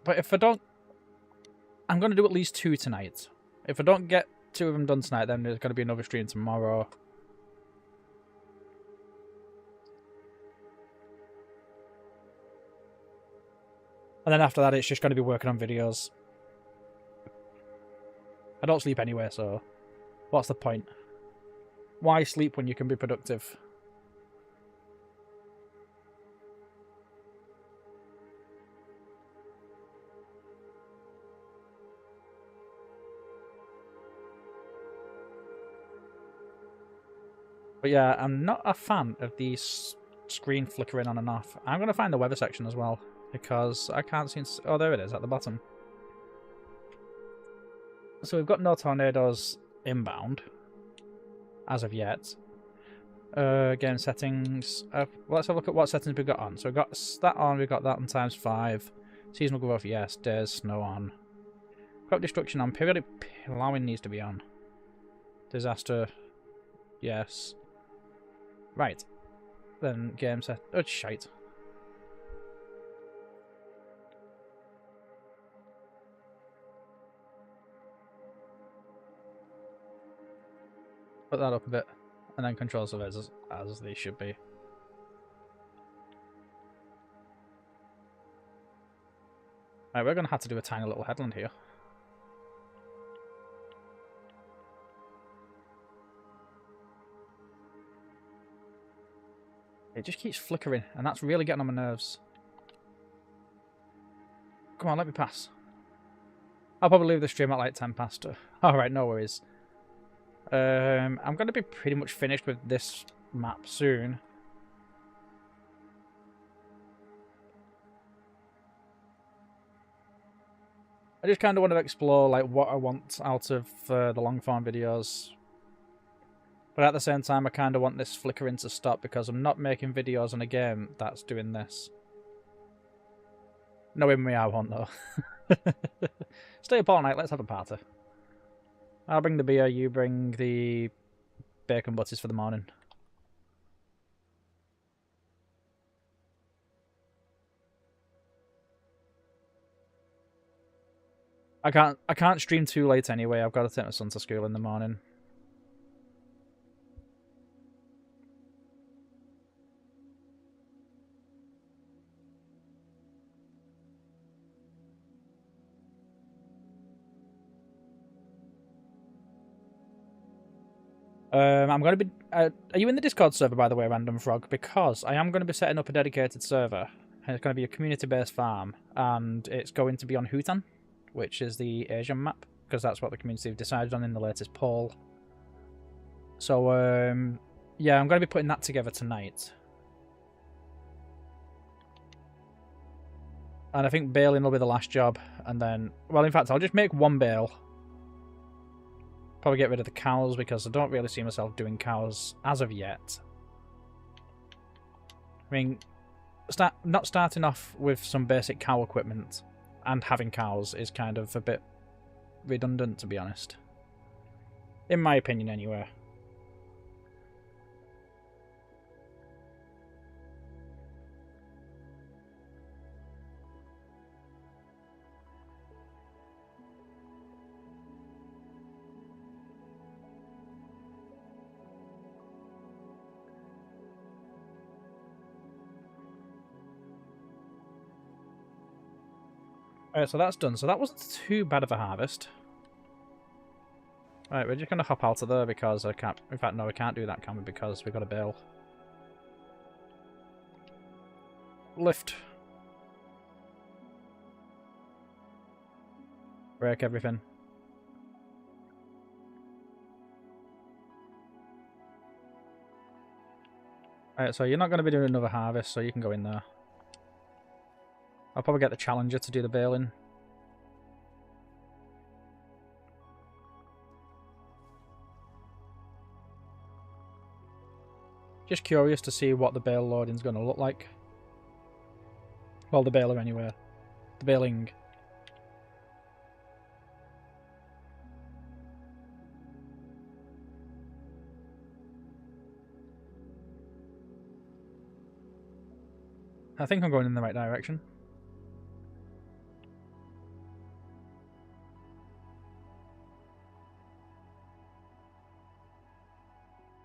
But if I don't... I'm going to do at least 2 tonight. If I don't get 2 of them done tonight, then there's going to be another stream tomorrow. And then after that, it's just going to be working on videos. I don't sleep anyway, so what's the point? Why sleep when you can be productive? But yeah, I'm not a fan of the screen flickering on and off. I'm going to find the weather section as well, because I can't seem to... Oh, there it is, at the bottom. So we've got no tornadoes inbound, as of yet. Game settings. Let's have a look at what settings we've got on. So we've got that on, we've got that on ×5. Seasonal growth, yes. Days, snow on. Crop destruction on. Periodic plowing needs to be on. Disaster, yes. Right. Then game set. Oh, shite. Put that up a bit. And then control surveys as they should be. Right, we're going to have to do a tiny little headland here. It just keeps flickering, and that's really getting on my nerves. Come on, let me pass. I'll probably leave the stream at like 10 past. Alright, no worries. I'm going to be pretty much finished with this map soon. I just kind of want to explore like what I want out of the long form videos. But at the same time, I kind of want this flickering to stop because I'm not making videos on a game that's doing this. Knowing me, I won't though. Stay up all night, let's have a party. I'll bring the beer, you bring the bacon butties for the morning. I can't stream too late anyway, I've got to take my son to school in the morning. I'm going to be... are you in the Discord server, by the way, Random Frog? Because I am going to be setting up a dedicated server. And it's going to be a community-based farm. And it's going to be on Hutan, which is the Asian map. Because that's what the community have decided on in the latest poll. So, yeah, I'm going to be putting that together tonight. And I think baling will be the last job. And then... well, in fact, I'll just make one bale. Probably get rid of the cows because I don't really see myself doing cows as of yet. I mean, not starting off with some basic cow equipment and having cows is kind of a bit redundant, to be honest. In my opinion, anyway. Alright, so that's done. So that wasn't too bad of a harvest. Right, we're just going to hop out of there because I can't... in fact, no, we can't do that, can we? Because we've got a bale. Lift. Break everything. Alright, so you're not going to be doing another harvest, so you can go in there. I'll probably get the Challenger to do the baling. Just curious to see what the bale loading's going to look like. Well, the baler anyway. The baling. I think I'm going in the right direction.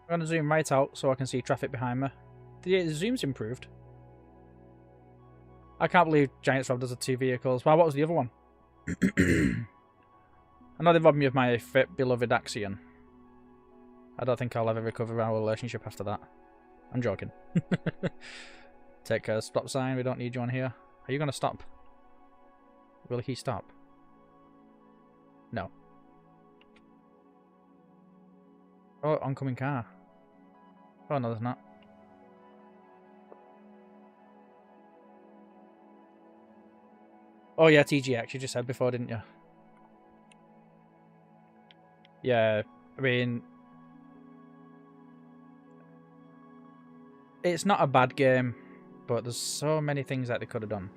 I'm going to zoom right out so I can see traffic behind me. The zoom's improved. I can't believe Giants Rob does the 2 vehicles. Wow, what was the other one? I know they robbed me of my beloved Axion. I don't think I'll ever recover our relationship after that. I'm joking. Take care, stop sign. We don't need you on here. Are you going to stop? Will he stop? No. Oh, oncoming car. Oh, no, there's not. Oh, yeah, TGX, you just said before, didn't you? Yeah, I mean... it's not a bad game, but there's so many things that they could have done.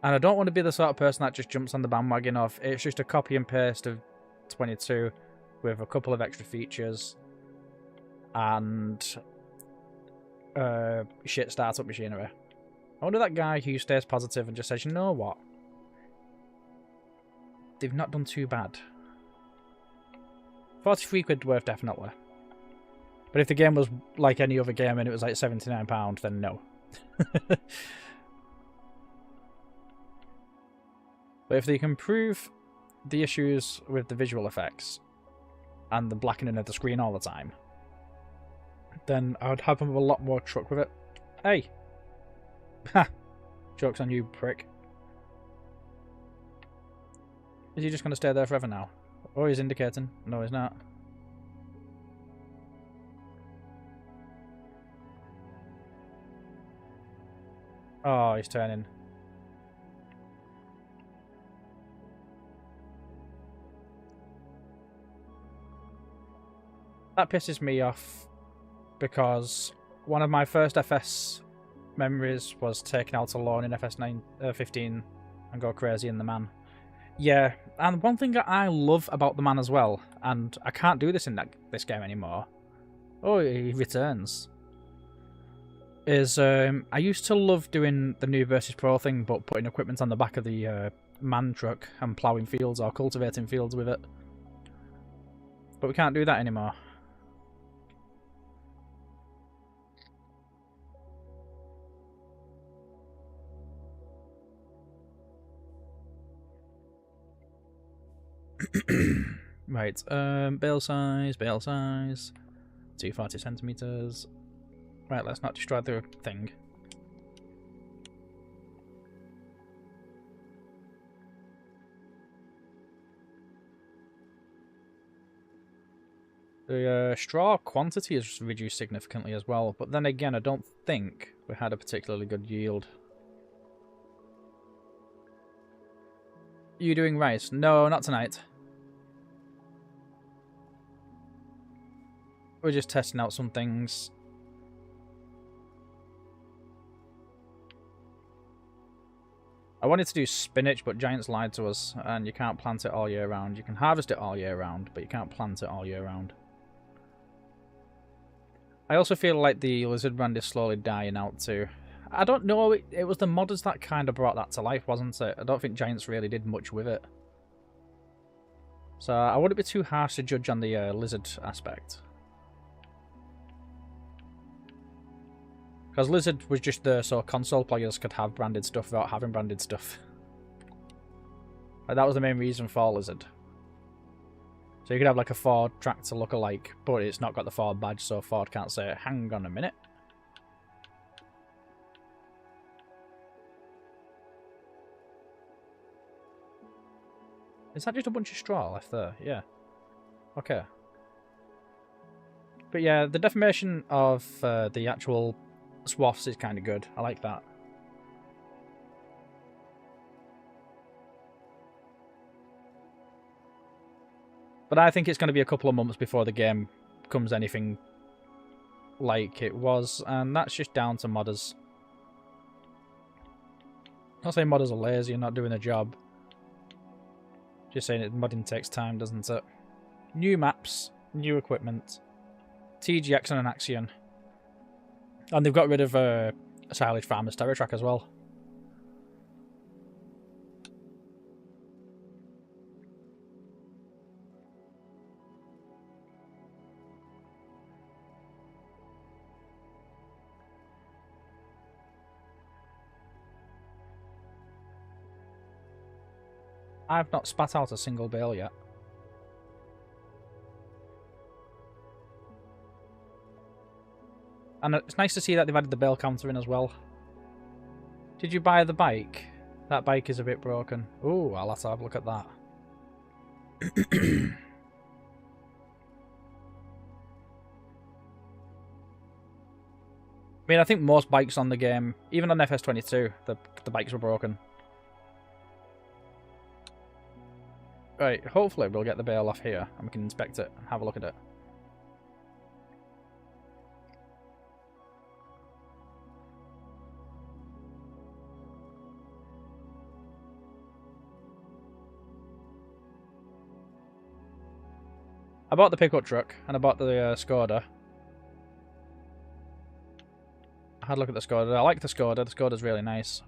And I don't want to be the sort of person that just jumps on the bandwagon of it's just a copy and paste of 22 with a couple of extra features and shit startup machinery. I wonder that guy who stays positive and just says, you know what? They've not done too bad. 43 quid worth, definitely. But if the game was like any other game and it was like £79, then no. But if they can prove the issues with the visual effects and the blackening of the screen all the time, then I would have a lot more truck with it. Hey! Ha! Joke's on you, prick. Is he just going to stay there forever now? Oh, he's indicating. No, he's not. Oh, he's turning. That pisses me off because one of my first FS memories was taking out alone in FS15 and go crazy in the man. Yeah, and one thing that I love about the man as well, and I can't do this in this game anymore. Oh, he returns. Is I used to love doing the new versus pro thing, but putting equipment on the back of the man truck and ploughing fields or cultivating fields with it. But we can't do that anymore. Right, bale size, 240 centimeters. Right, let's not destroy the thing. The straw quantity is reduced significantly as well, but then again, I don't think we had a particularly good yield. You doing rice? No, not tonight. We're just testing out some things. I wanted to do spinach, but giants lied to us, and you can't plant it all year round. You can harvest it all year round, but you can't plant it all year round. I also feel like the lizard brand is slowly dying out too. I don't know, it was the modders that kind of brought that to life, wasn't it? I don't think giants really did much with it. So I wouldn't be too harsh to judge on the lizard aspect. Because lizard was just there so console players could have branded stuff without having branded stuff. Like, that was the main reason for lizard. So you could have like a Ford tractor look-alike, but it's not got the Ford badge, so Ford can't say, hang on a minute. Is that just a bunch of straw left there? Yeah. Okay. But yeah, the deformation of the actual swaths is kind of good. I like that. But I think it's going to be a couple of months before the game becomes anything like it was, and that's just down to modders. Not saying modders are lazy and not doing their job. Just saying it, modding takes time, doesn't it? New maps, new equipment, TGX and an Axion. And they've got rid of Silage Farmer's Terror Track as well. I've not spat out a single bale yet. And it's nice to see that they've added the bale counter in as well. Did you buy the bike? That bike is a bit broken. Ooh, I'll have to have a look at that. I mean, I think most bikes on the game, even on FS22, the bikes were broken. Right, hopefully we'll get the bale off here and we can inspect it and have a look at it. I bought the pickup truck and I bought the Skoda. I had a look at the Skoda. I like the Skoda. The Skoda's really nice.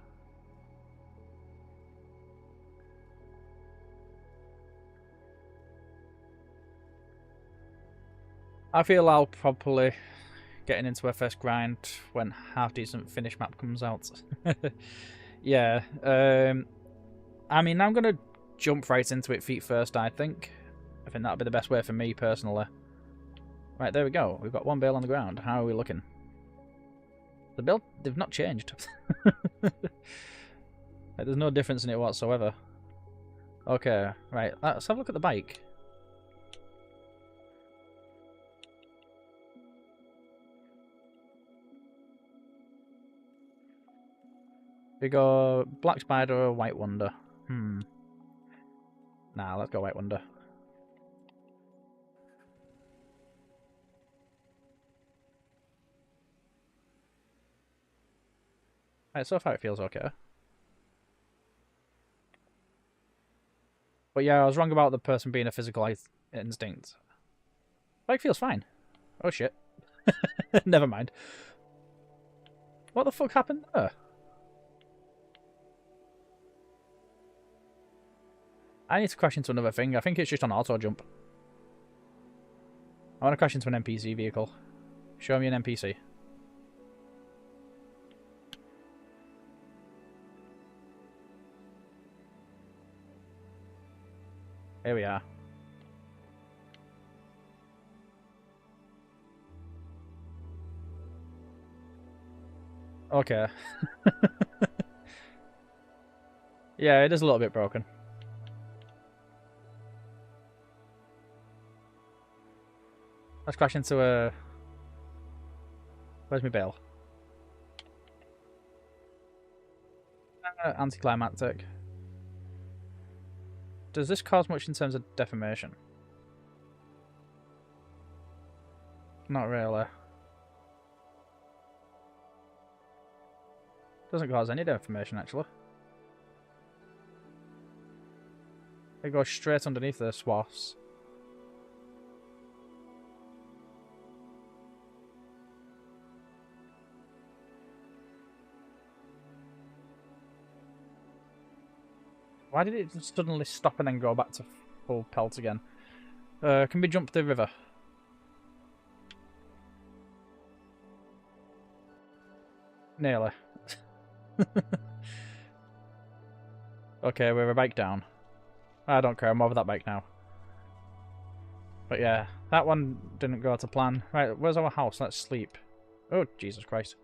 I feel I'll probably getting into FS grind when half decent finish map comes out. Yeah. I mean, I'm gonna jump right into it feet first. I think that'd be the best way for me personally. Right, there we go. We've got one bale on the ground. How are we looking? The bale, they've not changed. Like, there's no difference in it whatsoever. Okay, right. Let's have a look at the bike. We go Black Spider or White Wonder. Nah, let's go White Wonder. Right, so far it feels okay. But yeah, I was wrong about the person being a physical instinct. Bike feels fine. Oh shit. Never mind. What the fuck happened there? I need to crash into another thing. I think it's just on auto jump. I want to crash into an NPC vehicle. Show me an NPC. Here we are. Okay. Yeah, it is a little bit broken. Let's crash into a... Where's my bail? Anticlimactic. Does this cause much in terms of deformation? Not really. Doesn't cause any deformation, actually. It goes straight underneath the swaths. Why did it just suddenly stop and then go back to full pelt again? Can we jump the river? Nearly. Okay, we're a bike down. I don't care, I'm over that bike now. But yeah, that one didn't go to plan. Right, where's our house? Let's sleep. Oh, Jesus Christ.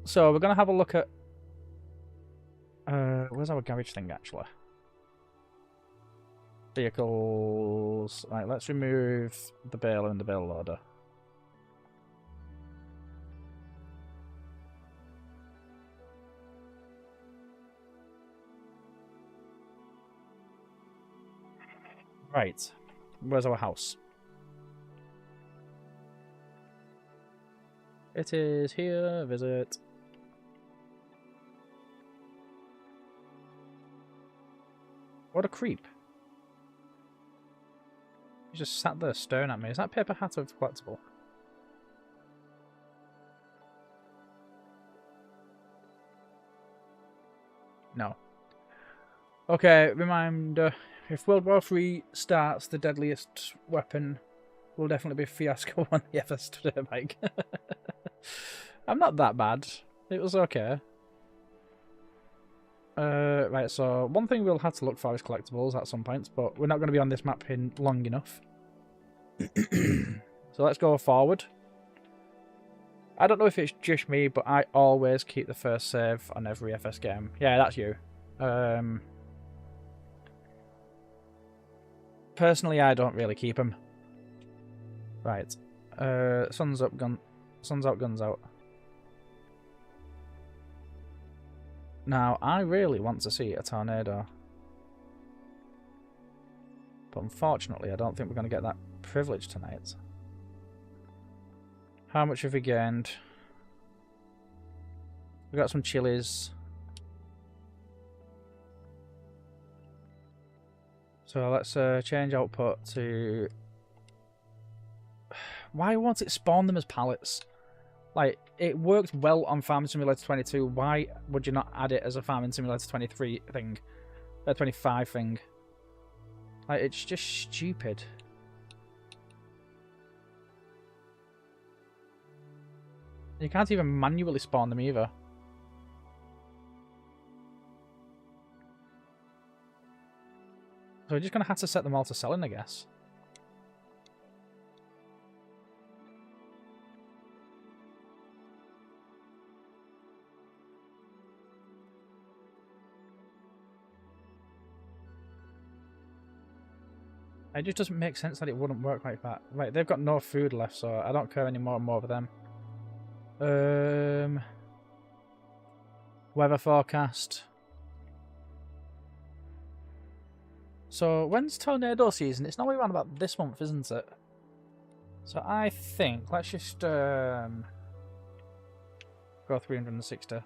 So, we're going to have a look at... where's our garage thing, actually? Vehicles... Right, let's remove the baler and the bail loader. Right, where's our house? It is here, visit. What a creep. He just sat there staring at me. Is that paper hat of collectible? No. Okay, reminder. If World War III starts, the deadliest weapon will definitely be Fiasco on the FS25 bike. I'm not that bad. It was okay. Right, so one thing we'll have to look for is collectibles at some point, but we're not going to be on this map in long enough. So let's go forward. I don't know if it's just me, but I always keep the first save on every FS game. Yeah, that's you. Personally, I don't really keep them. Right. Sun's up, sun's out, guns out. Now, I really want to see a tornado. But unfortunately, I don't think we're going to get that privilege tonight. How much have we gained? We got some chilies. So let's change output to... Why won't it spawn them as pallets? Like, it worked well on Farming Simulator 22. Why would you not add it as a Farming Simulator 23 thing? 25 thing. Like, it's just stupid. You can't even manually spawn them either. So we're just going to have to set them all to selling, I guess. It just doesn't make sense that it wouldn't work like that. Right, they've got no food left, so I don't care anymore and more of them. Weather forecast. So, when's tornado season? It's normally around about this month, isn't it? So I think, let's just, Go 360.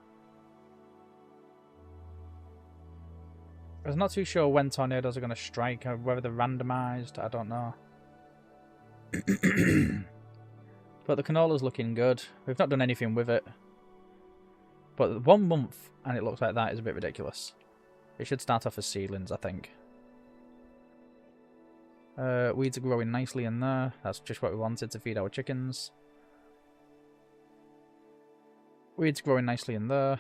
I'm not too sure when tornadoes are going to strike, or whether they're randomised, I don't know. But the canola's looking good. We've not done anything with it. But 1 month and it looks like that is a bit ridiculous. It should start off as seedlings, I think. Weeds are growing nicely in there. That's just what we wanted to feed our chickens. Weeds growing nicely in there.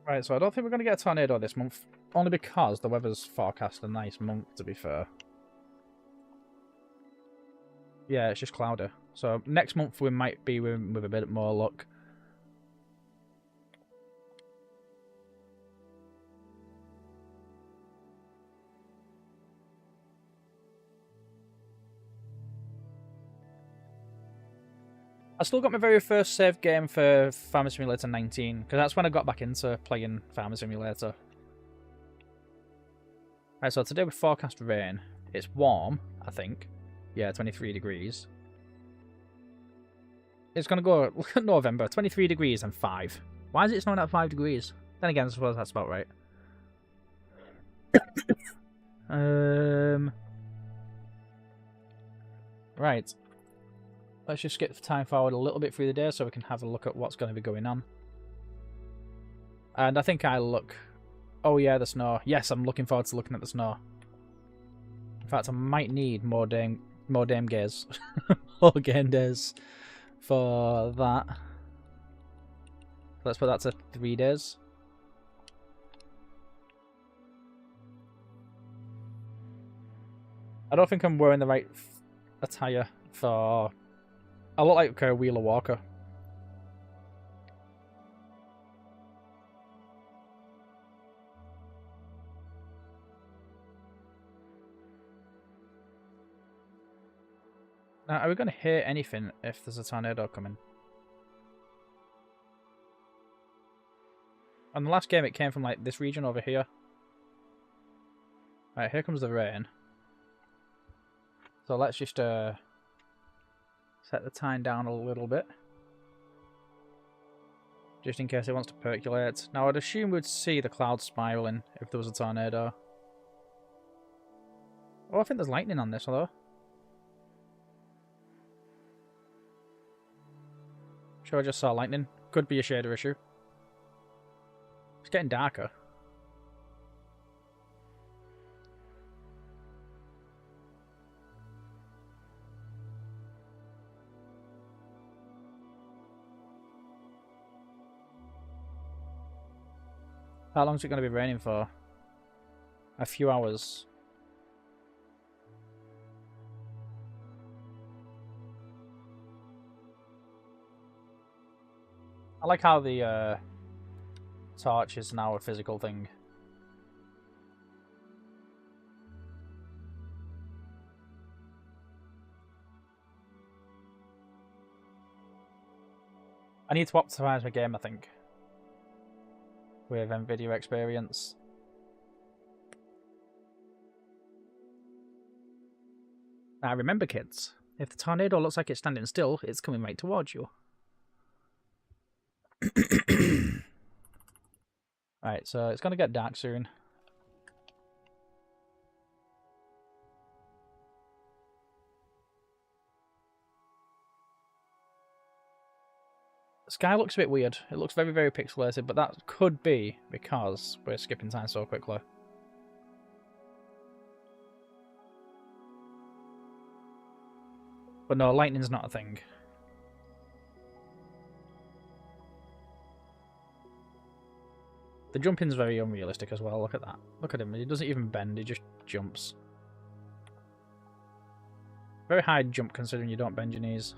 Right, so I don't think we're going to get a tornado this month. Only because the weather's forecast a nice month, to be fair. Yeah, it's just cloudy. So next month we might be with a bit more luck. I still got my very first save game for Farming Simulator 19, because that's when I got back into playing Farming Simulator. Right, so today we forecast rain. It's warm, I think. Yeah, 23 degrees. It's going to go, look at November, 23 degrees and 5. Why is it snowing at 5 degrees? Then again, I suppose that's about right. Right. Let's just skip time forward a little bit through the day so we can have a look at what's going to be going on. And I think I look... Oh yeah, the snow. Yes, I'm looking forward to looking at the snow. In fact, I might need more game days. More game days for that. Let's put that to 3 days. I don't think I'm wearing the right attire for... I look like a Wheeler Walker. Now, are we going to hear anything if there's a tornado coming? On the last game, it came from like this region over here. Right, here comes the rain. So let's just set the time down a little bit. Just in case it wants to percolate. Now, I'd assume we'd see the clouds spiraling if there was a tornado. Oh, I think there's lightning on this, although. Sure, I just saw lightning. Could be a shader issue. It's getting darker. How long is it going to be raining for? A few hours. I like how the torch is now a physical thing. I need to optimize my game, I think. With NVIDIA experience. Now remember, kids, if the tornado looks like it's standing still, it's coming right towards you. Right, so it's going to get dark soon. The sky looks a bit weird. It looks very, very pixelated, but that could be because we're skipping time so quickly. But no, lightning's not a thing. The jumping's very unrealistic as well. Look at that. Look at him. He doesn't even bend. He just jumps. Very high jump considering you don't bend your knees.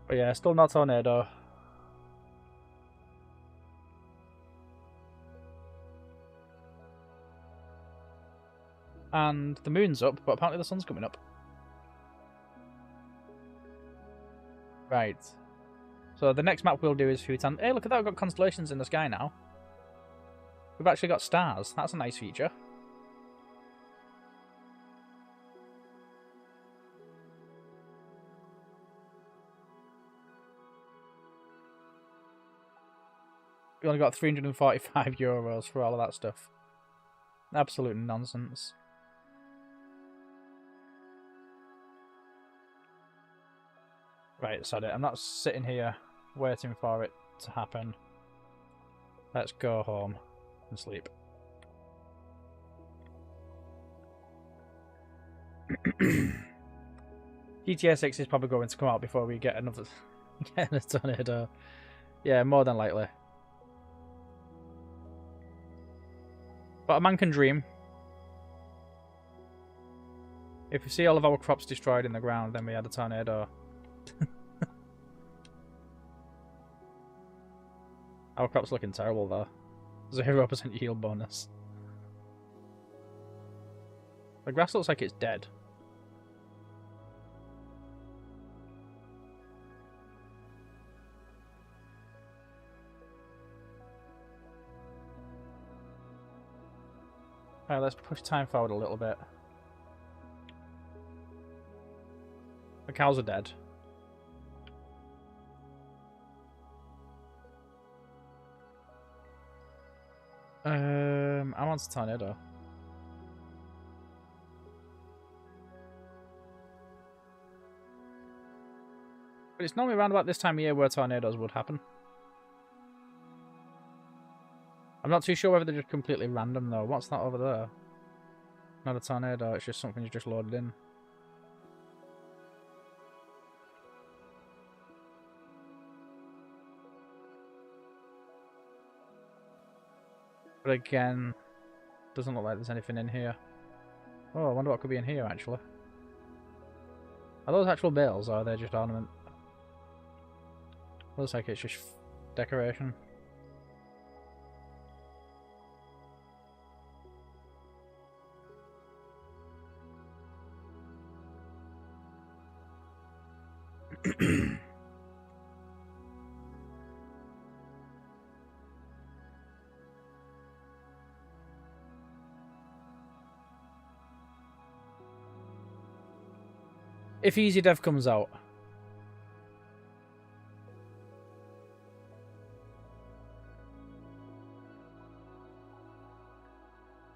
But yeah, still not tornado. And the moon's up, but apparently the sun's coming up. Right. So the next map we'll do is Hutan. Hey, look at that, we've got constellations in the sky now. We've actually got stars. That's a nice feature. We only got €345 for all of that stuff. Absolute nonsense. Right, sorry, I'm not sitting here waiting for it to happen. Let's go home and sleep. GTA 6 is probably going to come out before we get another tornado. Yeah, more than likely. But a man can dream. If we see all of our crops destroyed in the ground, then we had a tornado. Our crop's looking terrible though. 0% yield bonus. The grass looks like it's dead. Alright, let's push time forward a little bit. The cows are dead. I want a tornado. But it's normally around about this time of year where tornadoes would happen. I'm not too sure whether they're just completely random though. What's that over there? Not a tornado, it's just something you just loaded in. But again, doesn't look like there's anything in here. Oh, I wonder what could be in here actually. Are those actual bales or are they just ornament? Looks like it's just decoration. If Easy Dev comes out.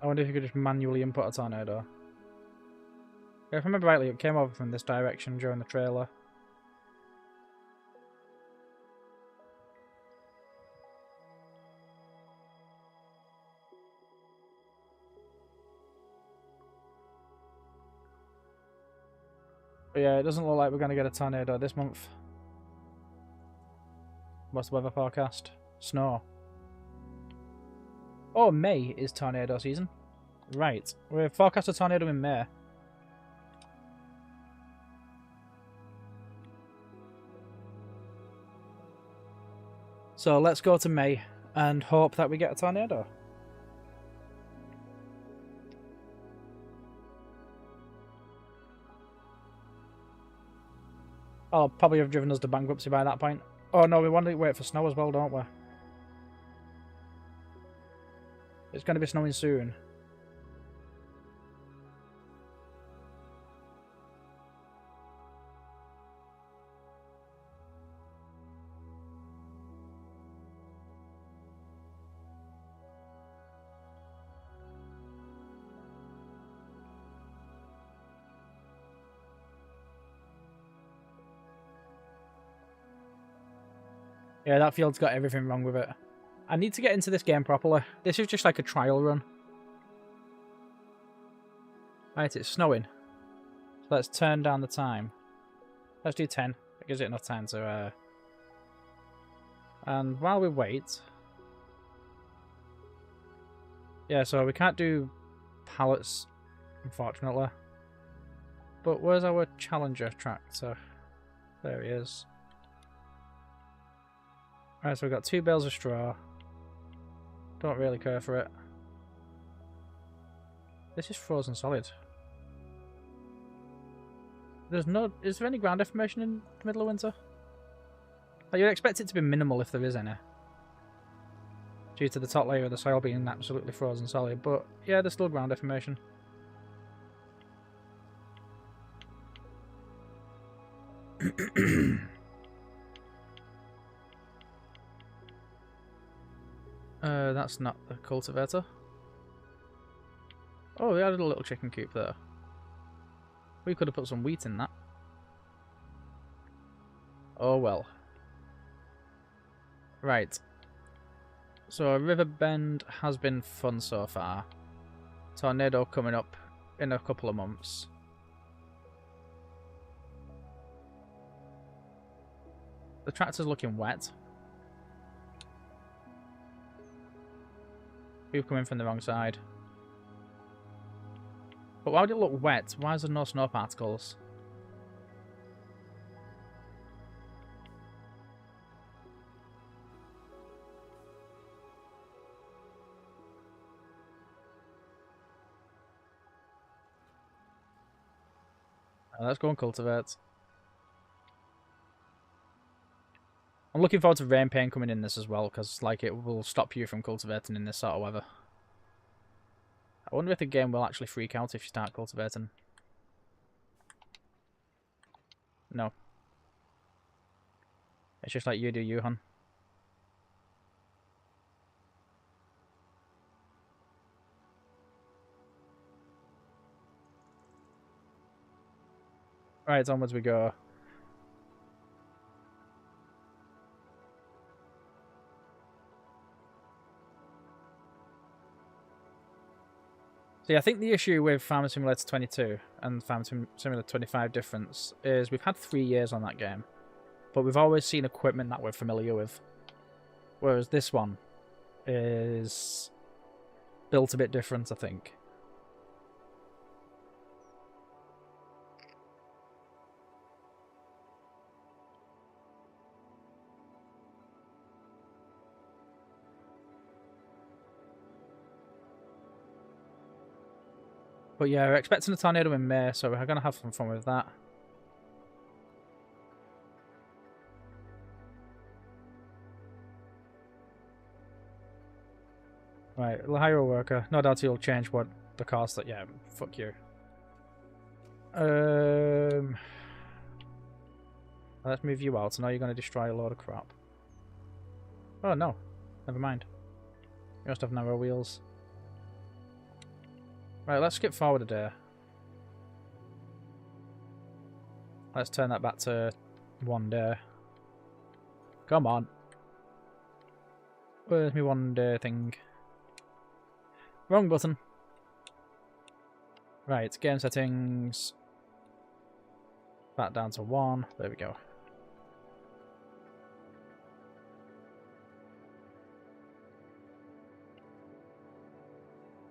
I wonder if you could just manually input a tornado. If I remember rightly, it came over from this direction during the trailer. But yeah, it doesn't look like we're going to get a tornado this month. What's the weather forecast? Snow. Oh, May is tornado season. Right. We're forecast a tornado in May. So let's go to May and hope that we get a tornado. I'll probably have driven us to bankruptcy by that point. Oh no, we want to wait for snow as well, don't we? It's going to be snowing soon. Yeah, that field's got everything wrong with it. I need to get into this game properly. This is just like a trial run. Right, it's snowing. So let's turn down the time. Let's do 10. It gives it enough time to... And while we wait... Yeah, so we can't do pallets, unfortunately. But where's our Challenger tractor? There he is. Right, so we've got 2 bales of straw. Don't really care for it. This is frozen solid. There's no... Is there any ground deformation in the middle of winter? Like, you'd expect it to be minimal if there is any. due to the top layer of the soil being absolutely frozen solid. But yeah, there's still ground deformation. That's not the cultivator. Oh, we added a little chicken coop there. We could have put some wheat in that. Oh well. Right. So River Bend has been fun so far. Tornado coming up in a couple of months. The tractor's looking wet. We've come in from the wrong side. But why would it look wet? Why is there no snow particles? Let's go and cultivate. I'm looking forward to rain pain coming in this as well, because like it will stop you from cultivating in this sort of weather. I wonder if the game will actually freak out if you start cultivating. No. It's just like you do you, hon. Right, onwards we go. See, I think the issue with Farming Simulator 22 and Farming Simulator 25 difference is we've had 3 years on that game, but we've always seen equipment that we're familiar with. Whereas this one is built a bit different, I think. But yeah, we're expecting a tornado in May, so we're going to have some fun with that. Right, we'll hire a worker. No doubt he'll change what the cost that... Yeah, fuck you. Let's move you out, so now you're going to destroy a load of crap. Oh, no. Never mind. You must have narrow wheels. Right, let's skip forward a day. Let's turn that back to 1 day. Come on. Where's my 1 day thing? Wrong button. Right, game settings. Back down to 1. There we go.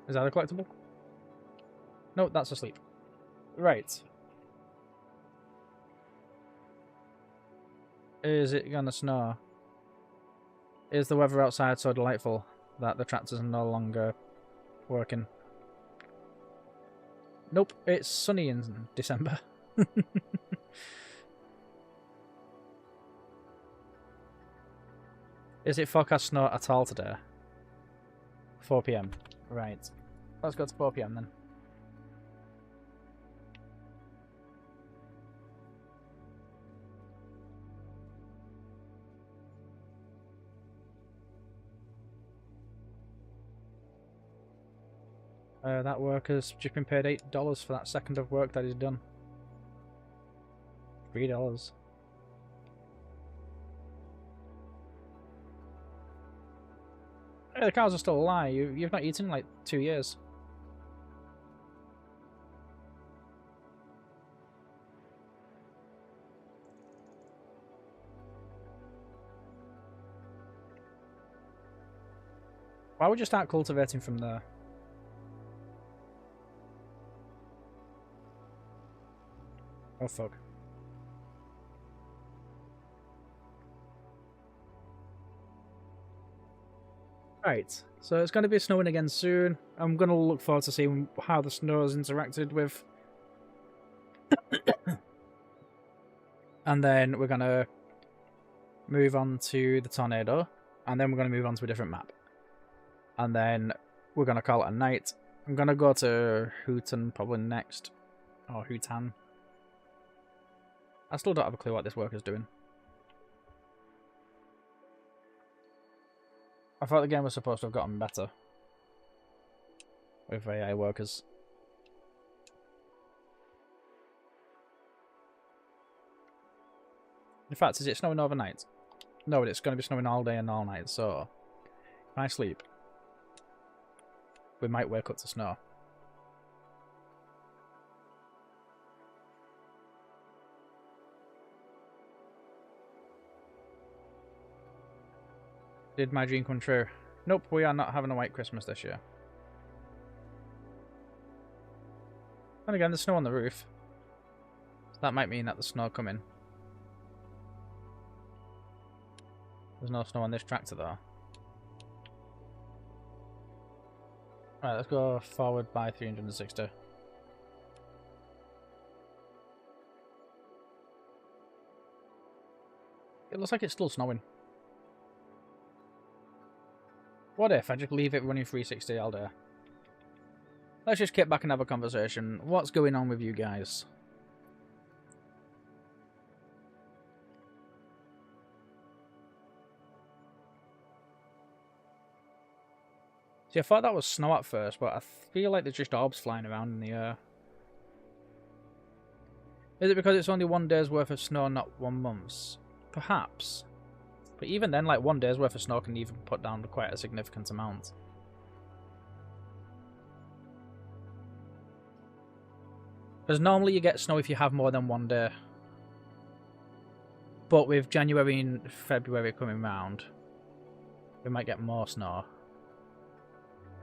Is that a collectible? No, that's asleep. Right. Is it gonna snow? Is the weather outside so delightful that the tractors are no longer working? Nope, it's sunny in December. Is it forecast snow at all today? 4 PM. Right. Let's go to 4 PM then. That worker's just been paid $8 for that second of work that he's done. $3. Hey, the cows are still alive. You've not eaten in like 2 years. Why would you start cultivating from there? Oh fuck. Right, so it's going to be snowing again soon. I'm going to look forward to seeing how the snow has interacted with. And then we're going to move on to the tornado. And then we're going to move on to a different map. And then we're going to call it a night. I'm going to go to Hooton probably next. Or Hootan. I still don't have a clue what this worker's doing. I thought the game was supposed to have gotten better. With AI workers. In fact, is it snowing overnight? No, it's going to be snowing all day and all night, so... If I sleep, we might wake up to snow. Did my dream come true? Nope, we are not having a white Christmas this year. And again, there's snow on the roof. So that might mean that there's snow coming. There's no snow on this tractor though. Right, let's go forward by 360. It looks like it's still snowing. What if I just leave it running 360 all day? Let's just get back and have a conversation. What's going on with you guys? See, I thought that was snow at first, but I feel like there's just orbs flying around in the air. Is it because it's only 1 day's worth of snow, not 1 month's? Perhaps. But even then, like 1 day's worth of snow can even put down quite a significant amount. Because normally you get snow if you have more than 1 day. But with January and February coming round, we might get more snow.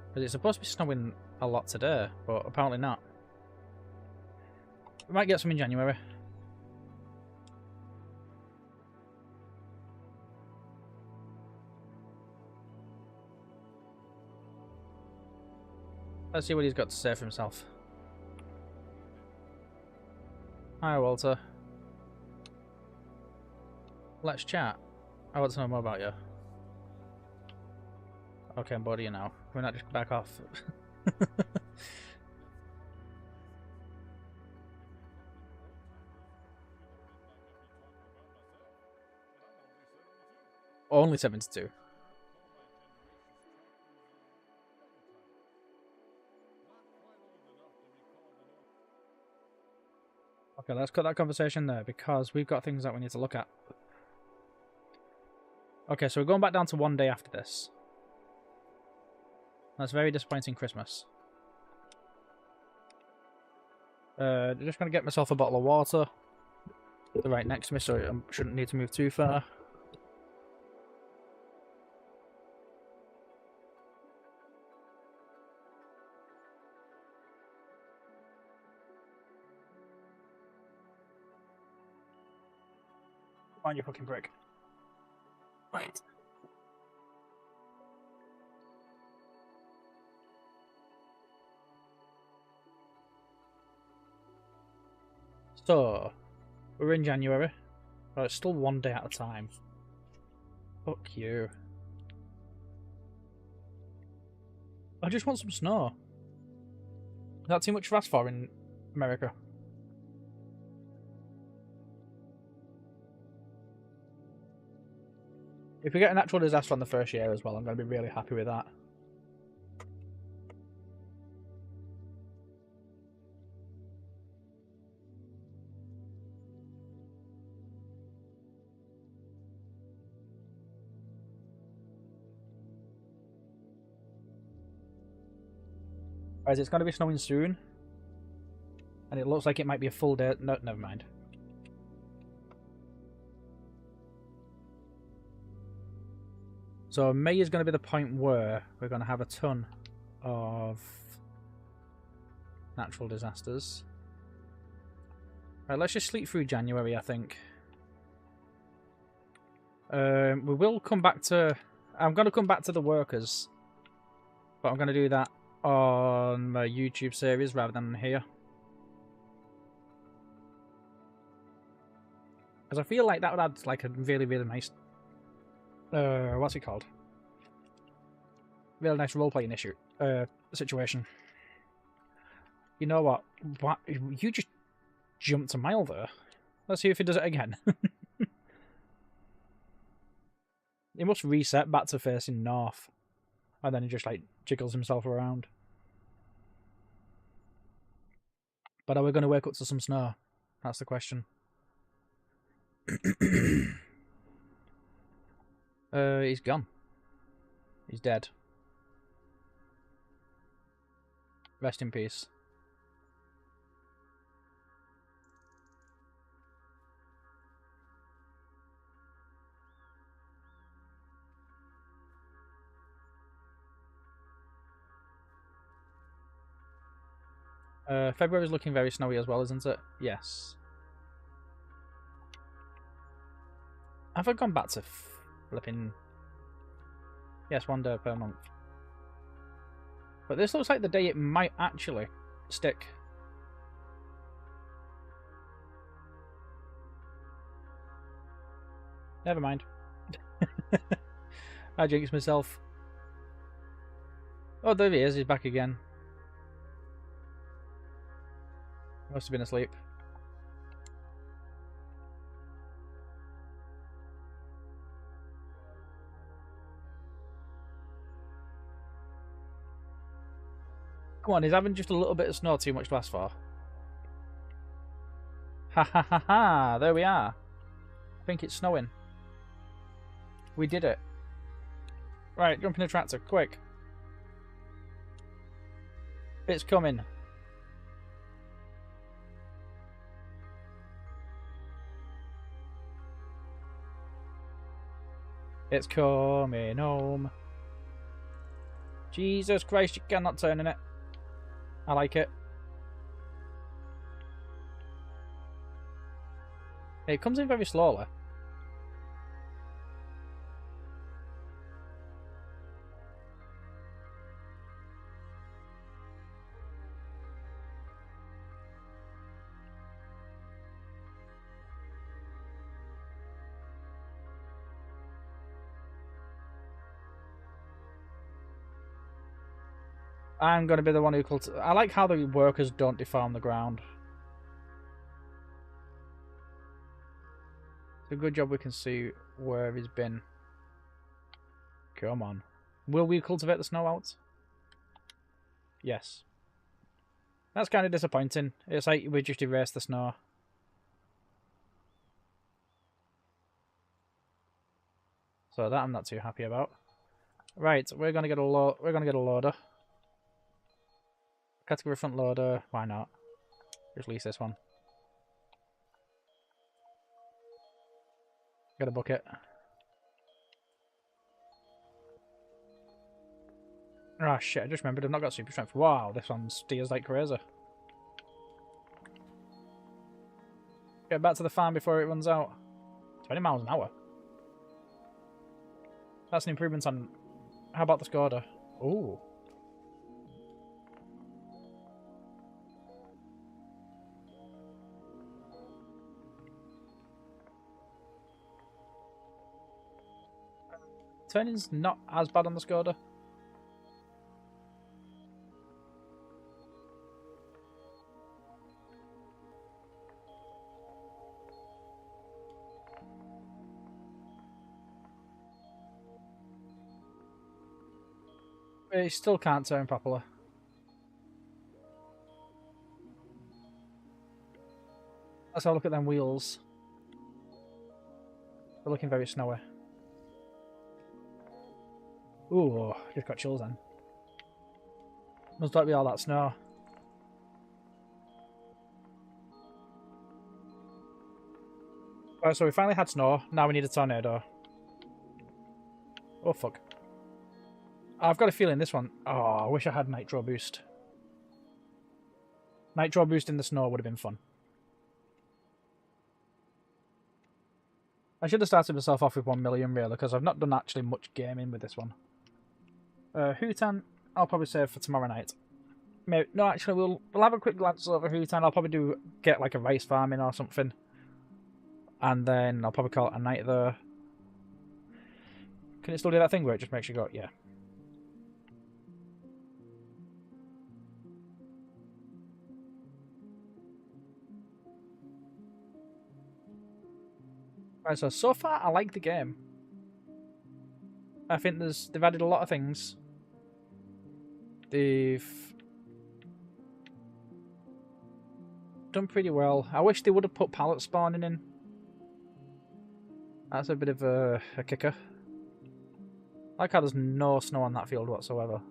Because it's supposed to be snowing a lot today, but apparently not. We might get some in January. Let's see what he's got to say for himself. Hi, Walter. Let's chat. I want to know more about you. Okay, I'm bored of you now. We're not just back off. Only 72. Okay, let's cut that conversation there because we've got things that we need to look at. Okay, so we're going back down to 1 day after this. That's very disappointing Christmas. Just going to get myself a bottle of water. They're right next to me, so I shouldn't need to move too far. Come on, you fucking prick. Right. So, we're in January. But it's still 1 day at a time. Fuck you. I just want some snow. Is that too much to ask for in America? If we get a natural disaster on the first year as well, I'm going to be really happy with that. Whereas it's going to be snowing soon. And it looks like it might be a full day. No, never mind. So May is going to be the point where we're going to have a ton of natural disasters. Right, let's just sleep through January, I think. We will come back to... I'm going to come back to the workers. But I'm going to do that on my YouTube series rather than here. Because I feel like that would add like a really, really nice... what's it called? Really nice role-playing situation. You know what? What? You just jumped a mile there. Let's see if he does it again. He must reset back to facing north. And then he just, like, jiggles himself around. But are we going to wake up to some snow? That's the question. He's gone. He's dead. Rest in peace. February is looking very snowy as well, isn't it? Yes. Have I gone back to flipping... Yes, 1 day per month. But this looks like the day it might actually stick. Never mind. I jinxed myself. Oh, there he is. He's back again. Must have been asleep. Come on, he's having just a little bit of snow too much to ask for. Ha ha ha ha, there we are. I think it's snowing. We did it. Right, jump in the tractor, quick. It's coming. It's coming home. Jesus Christ, you cannot turn in it. I like it. It comes in very slowly. I'm going to be the one who I like how the workers don't deform the ground. It's a good job we can see where he's been. Come on. Will we cultivate the snow out? Yes. That's kind of disappointing. It's like we just erased the snow. So that I'm not too happy about. Right, we're gonna get a loader. Category front loader, why not? Just lease this one. Get a bucket. Oh shit, I just remembered I've not got super strength. Wow, this one steers like crazy. Get back to the farm before it runs out. 20 miles an hour. That's an improvement on... How about the Skoda? Ooh. Turning's not as bad on the Skoda. But it still can't turn properly. Let's have a look at them wheels. They're looking very snowy. Ooh, just got chills then. Must not be all that snow. Alright, so we finally had snow. Now we need a tornado. Oh, fuck. I've got a feeling this one... Oh, I wish I had Nitro Boost. Nitro Boost in the snow would have been fun. I should have started myself off with 1 million, really, because I've not done actually much gaming with this one. Hootan, I'll probably save for tomorrow night. Maybe, no, actually, we'll have a quick glance over Hootan. I'll probably get like a rice farming or something. And then I'll probably call it a night there. Can it still do that thing where it just makes you go, yeah. Right, so far I like the game. I think they've added a lot of things. They've done pretty well. I wish they would have put pallet spawning in. That's a bit of a kicker. I like how there's no snow on that field whatsoever.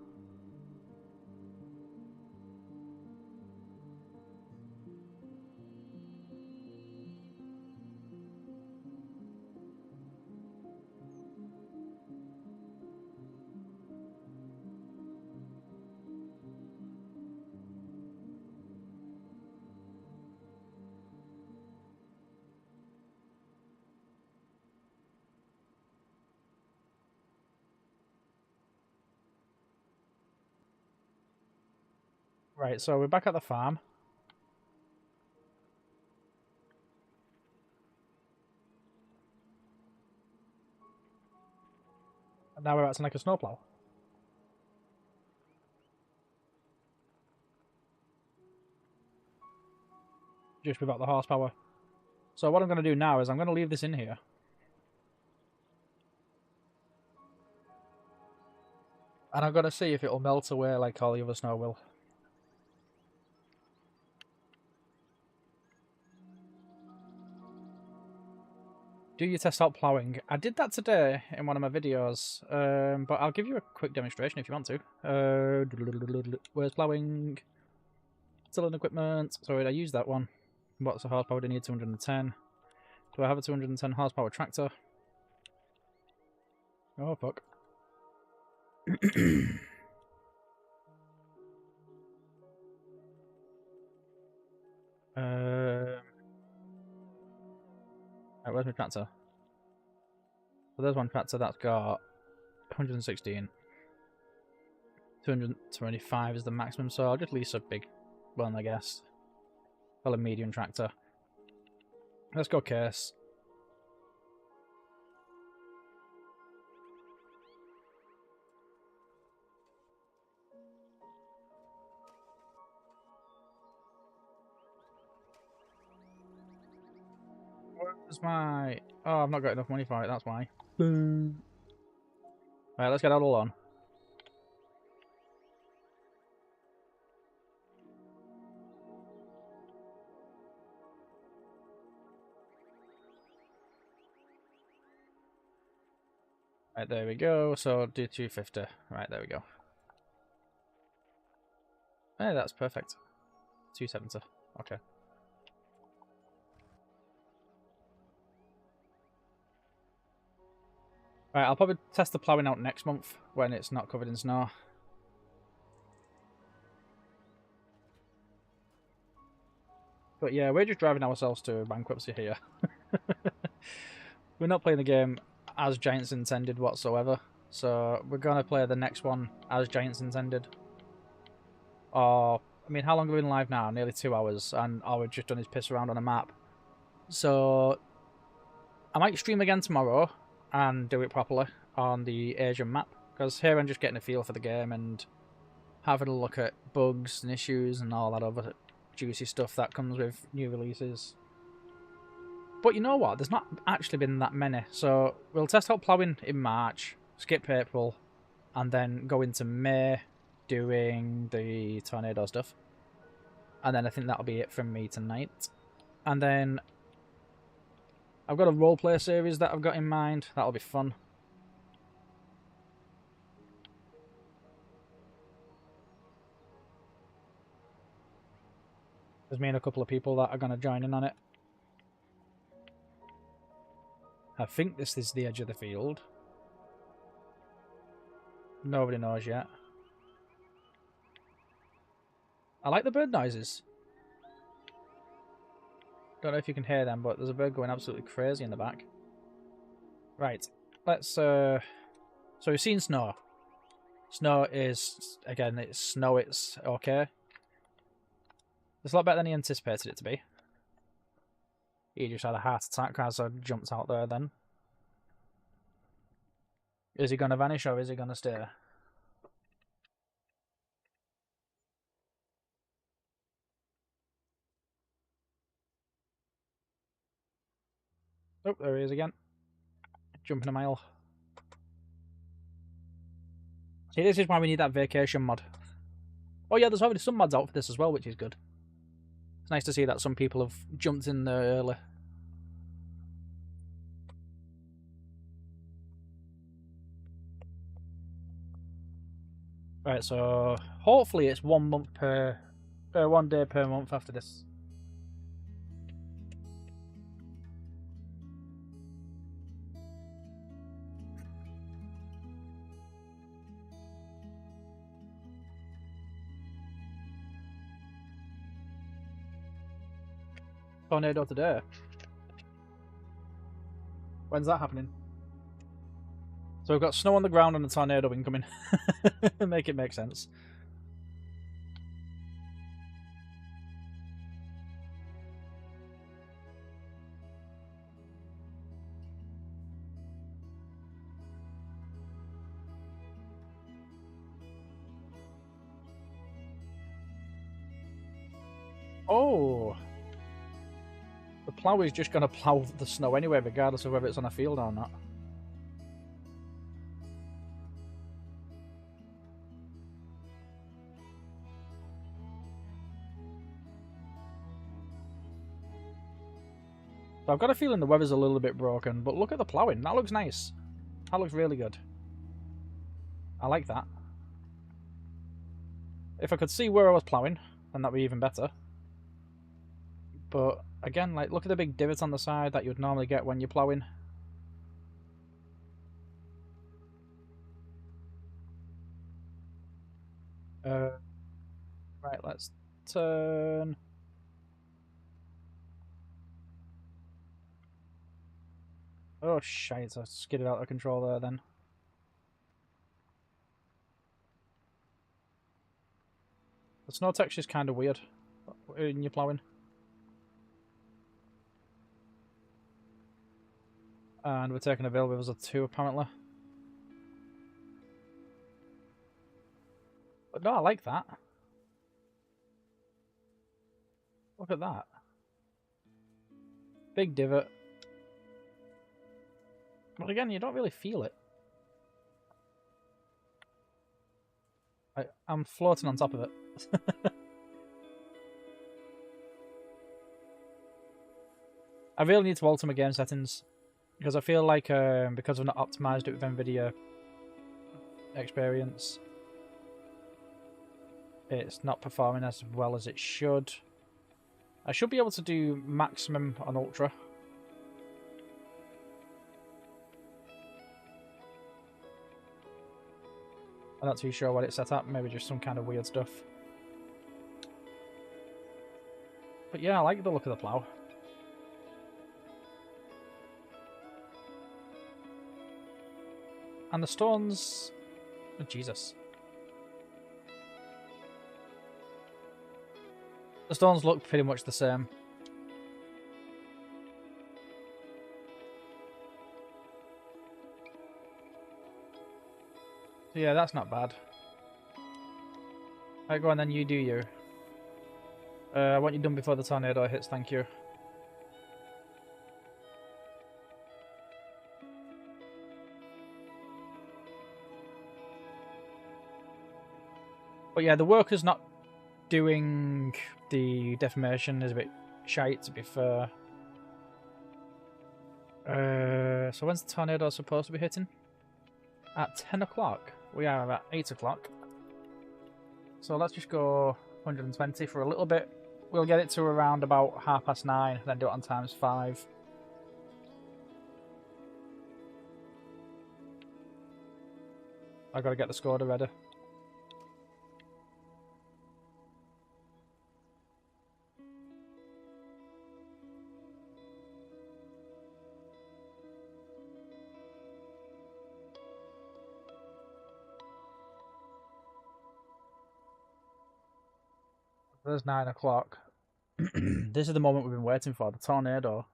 Right, so we're back at the farm. And now we're acting like a snowplow. Just without the horsepower. So what I'm going to do now is I'm going to leave this in here. And I'm going to see if it'll melt away like all the other snow will. Do you test out ploughing? I did that today in one of my videos, but I'll give you a quick demonstration if you want to. Where's ploughing? Still in equipment. Sorry, I used that one. What's the horsepower? Do I need 210? Do I have a 210 horsepower tractor? Oh, fuck. Right, where's my tractor? So there's one tractor that's got 116. 225 is the maximum, so I'll just lease a big one, I guess. Well, a medium tractor. Let's go case. Where's my... Oh, I've not got enough money for it, that's why. Boom. Right, let's get that all on. Right, there we go. So do 250. Right, there we go. Hey, that's perfect. 270. Okay. Right, I'll probably test the ploughing out next month when it's not covered in snow. But yeah, we're just driving ourselves to bankruptcy here. We're not playing the game as Giants intended whatsoever. So we're going to play the next one as Giants intended. Or, I mean, how long have we been live now? Nearly 2 hours. And all we've just done is piss around on a map. So I might stream again tomorrow and do it properly on the Asian map. Because here I'm just getting a feel for the game and having a look at bugs and issues and all that other juicy stuff that comes with new releases. But you know what? There's not actually been that many. So we'll test out ploughing in March, skip April, and then go into May doing the tornado stuff. And then I think that'll be it from me tonight. And then I've got a roleplay series that I've got in mind. That'll be fun. There's me and a couple of people that are going to join in on it. I think this is the edge of the field. Nobody knows yet. I like the bird noises. Don't know if you can hear them, but there's a bird going absolutely crazy in the back. Right, let's so we've seen snow. Snow is, again, it's snow, it's okay. It's a lot better than he anticipated it to be. He just had a heart attack as I jumped out there then. Is he going to vanish or is he going to stay? Oh, there he is again. Jumping a mile. See, this is why we need that vacation mod. Oh yeah, there's already some mods out for this as well, which is good. It's nice to see that some people have jumped in there early. Right, so hopefully it's 1 month per, 1 day per month after this. Tornado today. When's that happening? So we've got snow on the ground and a tornado incoming. Make it make sense. Oh! The plough is just going to plough the snow anyway, regardless of whether it's on a field or not. So I've got a feeling the weather's a little bit broken, but look at the ploughing. That looks nice. That looks really good. I like that. If I could see where I was ploughing, then that'd be even better. But again, like, look at the big divots on the side that you'd normally get when you're ploughing. Right, let's turn. Oh shite, I skidded out of control there then. The snow texture is kind of weird in your ploughing. And we're taking a veil with us a 2 apparently. But no, I like that. Look at that. Big divot. But again, you don't really feel it. I'm floating on top of it. I really need to alter my game settings. Because I feel like, because I've not optimised it with NVIDIA experience, it's not performing as well as it should. I should be able to do maximum on ultra. I'm not too sure what it's set up, maybe just some kind of weird stuff. But yeah, I like the look of the plough. And the stones... Oh, Jesus. The stones look pretty much the same. So yeah, that's not bad. Right, go on then, you do you. I want you done before the tornado hits, thank you. But yeah, the worker's not doing the deformation is a bit shite, to be fair. So when's the tornado supposed to be hitting? At 10 o'clock. We are at 8 o'clock. So let's just go 120 for a little bit. We'll get it to around about 9:30, then do it on ×5. I gotta get the Skoda ready. There's 9 o'clock. This is the moment we've been waiting for, the tornado.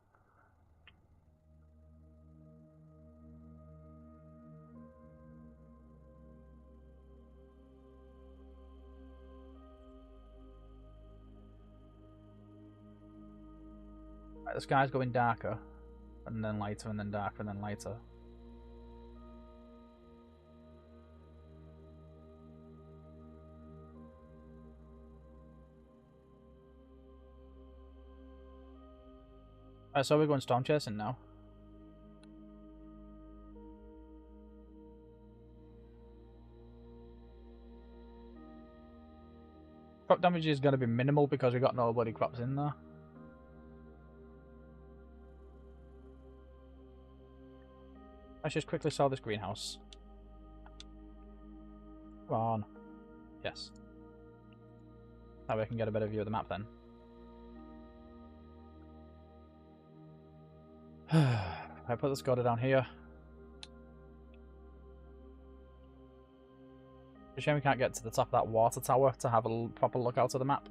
Right, the sky's going darker. and then lighter, and then darker, and then lighter. Alright, so we're going storm chasing now. Crop damage is going to be minimal because we've got no bloody crops in there. Let's just quickly sell this greenhouse. Come on. Yes. That way I can get a better view of the map then. I put the scorer down here. It's a shame we can't get to the top of that water tower to have a proper look out of the map.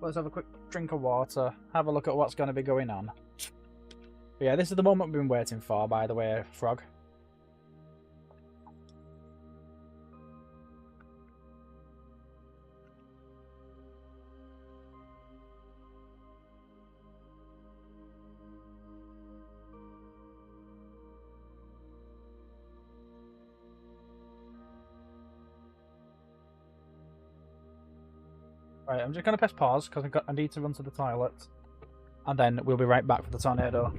Let's have a quick drink of water, have a look at what's going to be going on. But yeah, this is the moment we've been waiting for, by the way, Frog. Right, I'm just going to press pause because I need to run to the toilet. And then we'll be right back for the tornado.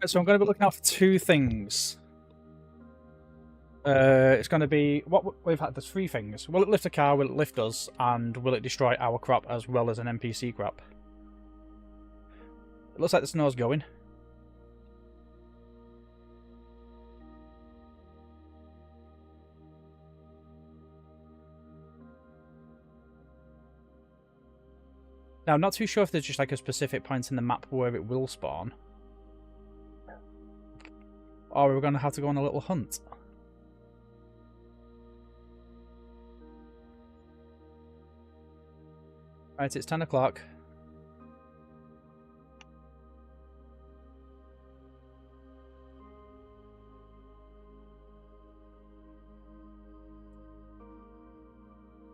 So I'm going to be looking out for two things. It's going to be what we've had. There's three things. Will it lift a car? Will it lift us? And will it destroy our crop as well as an NPC crop? It looks like the snow's going. Now, I'm not too sure if there's just like a specific point in the map where it will spawn. Or we're going to have to go on a little hunt. Right, it's 10 o'clock.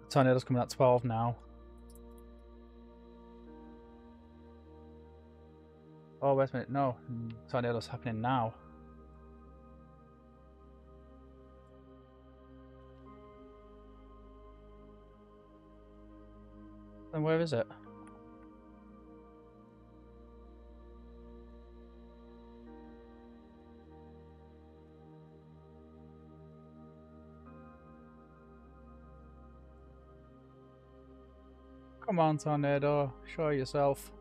The tornado's coming at 12 now. Oh, wait a minute. No, tornado's happening now. Then where is it? Come on, tornado. Show yourself.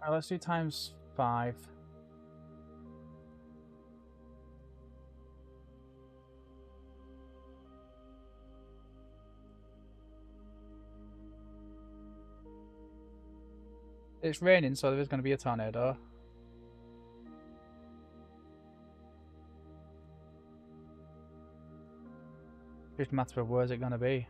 Alright, let's do times 5. It's raining, so there is going to be a tornado. Just a matter of where's it going to be.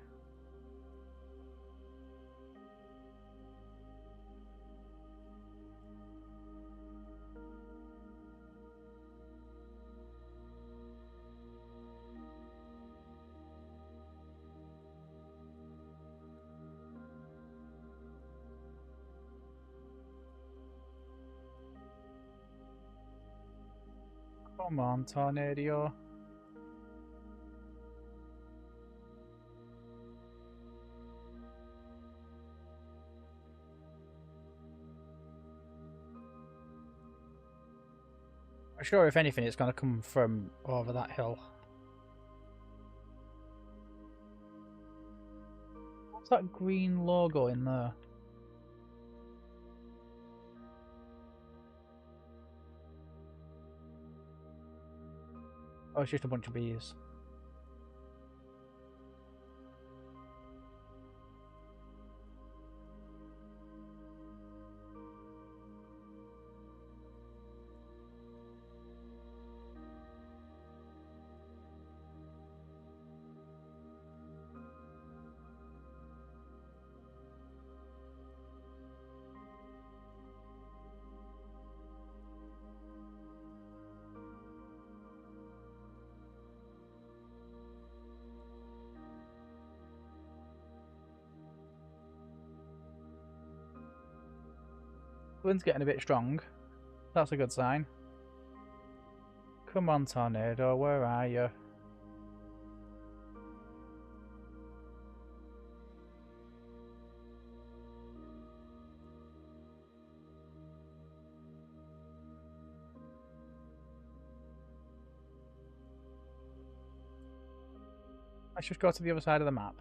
Come on, tornado. I'm sure if anything it's going to come from over that hill. What's that green logo in there? Oh, it's just a bunch of bees. The wind's getting a bit strong. That's a good sign. Come on, tornado, where are you? Let's just go to the other side of the map.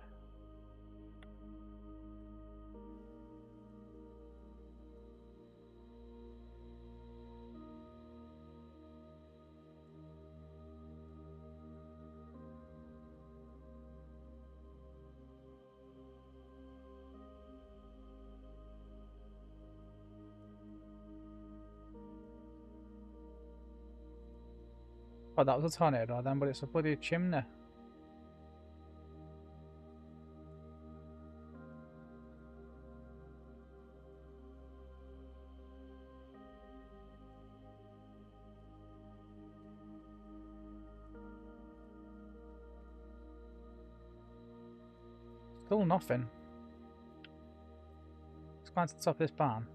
Oh, that was a tornado then, but it's a bloody chimney. Still nothing. Let's climb to the top of this barn.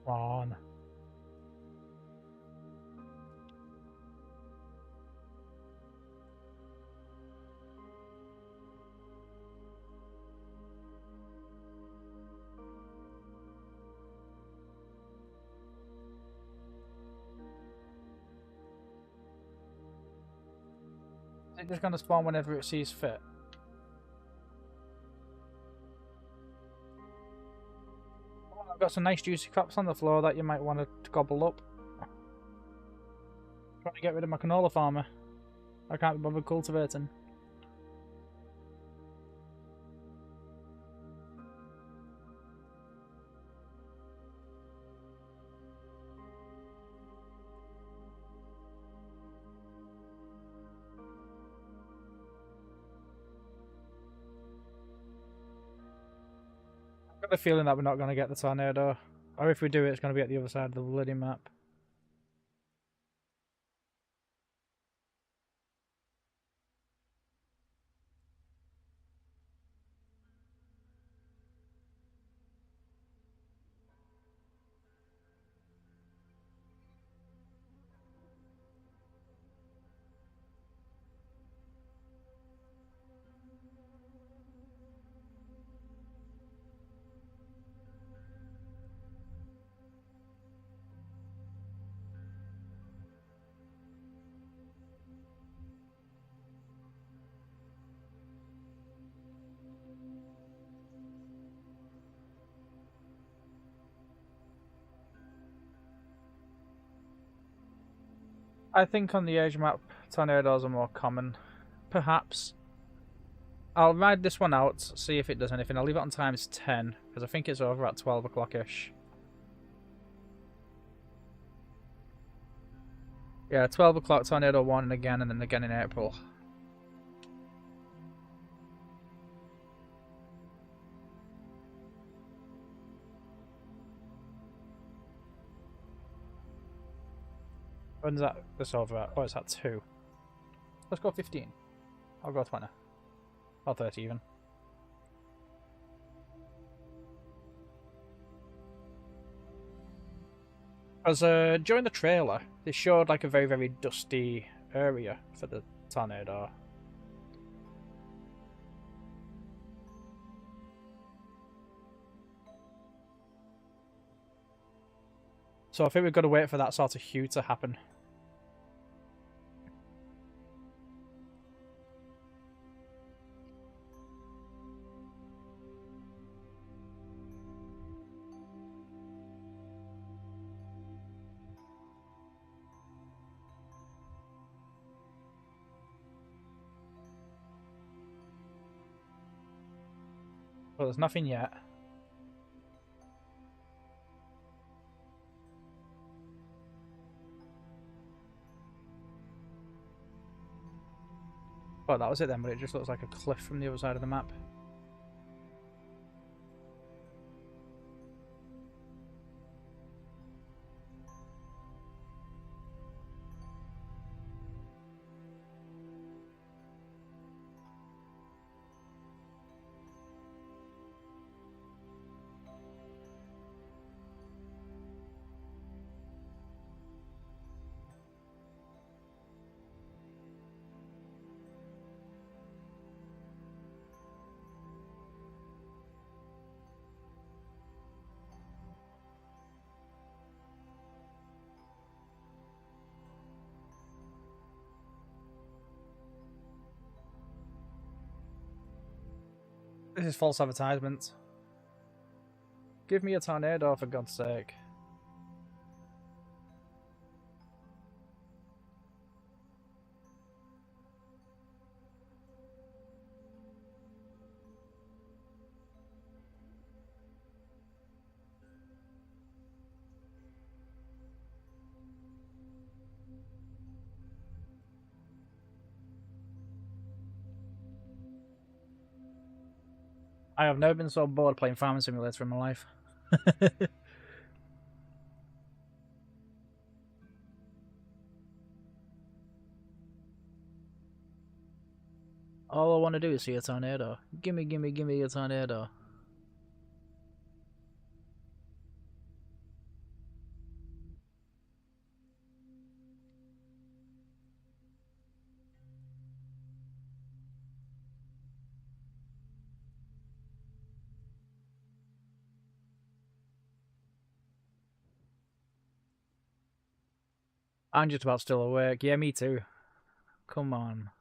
Come on. Is it just going to spawn whenever it sees fit? Oh, I've got some nice juicy crops on the floor that you might want to gobble up. Trying to get rid of my canola farmer. I can't be bothered cultivating. I've got a feeling that we're not going to get the tornado. Or if we do, it's going to be at the other side of the bloody map. I think on the Asia map, tornadoes are more common. Perhaps. I'll ride this one out, see if it does anything. I'll leave it on times 10, because I think it's over at 12 o'clock-ish. Yeah, 12 o'clock, tornado 1, and then again in April. When's that? This over at? Oh, it's at 2. Let's go 15. I'll go 20. Or 30 even. Because during the trailer, they showed like a very, very dusty area for the tornado. So I think we've got to wait for that sort of hue to happen. But there's nothing yet. Oh, that was it then, but it just looks like a cliff from the other side of the map. This is false advertisement. Give me a tornado, for God's sake. I have never been so bored playing Farming Simulator in my life. All I want to do is see a tornado. Gimme, gimme, gimme a tornado. I'm just about still awake. Yeah, me too. Come on.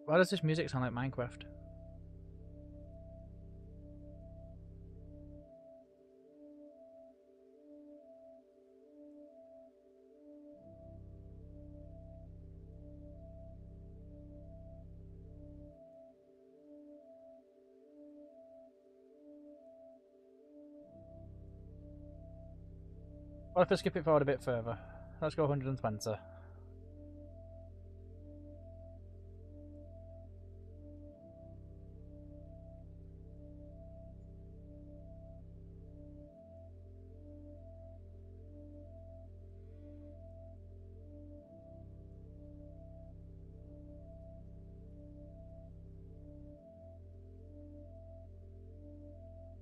Why does this music sound like Minecraft? What if I skip it forward a bit further? Let's go 120.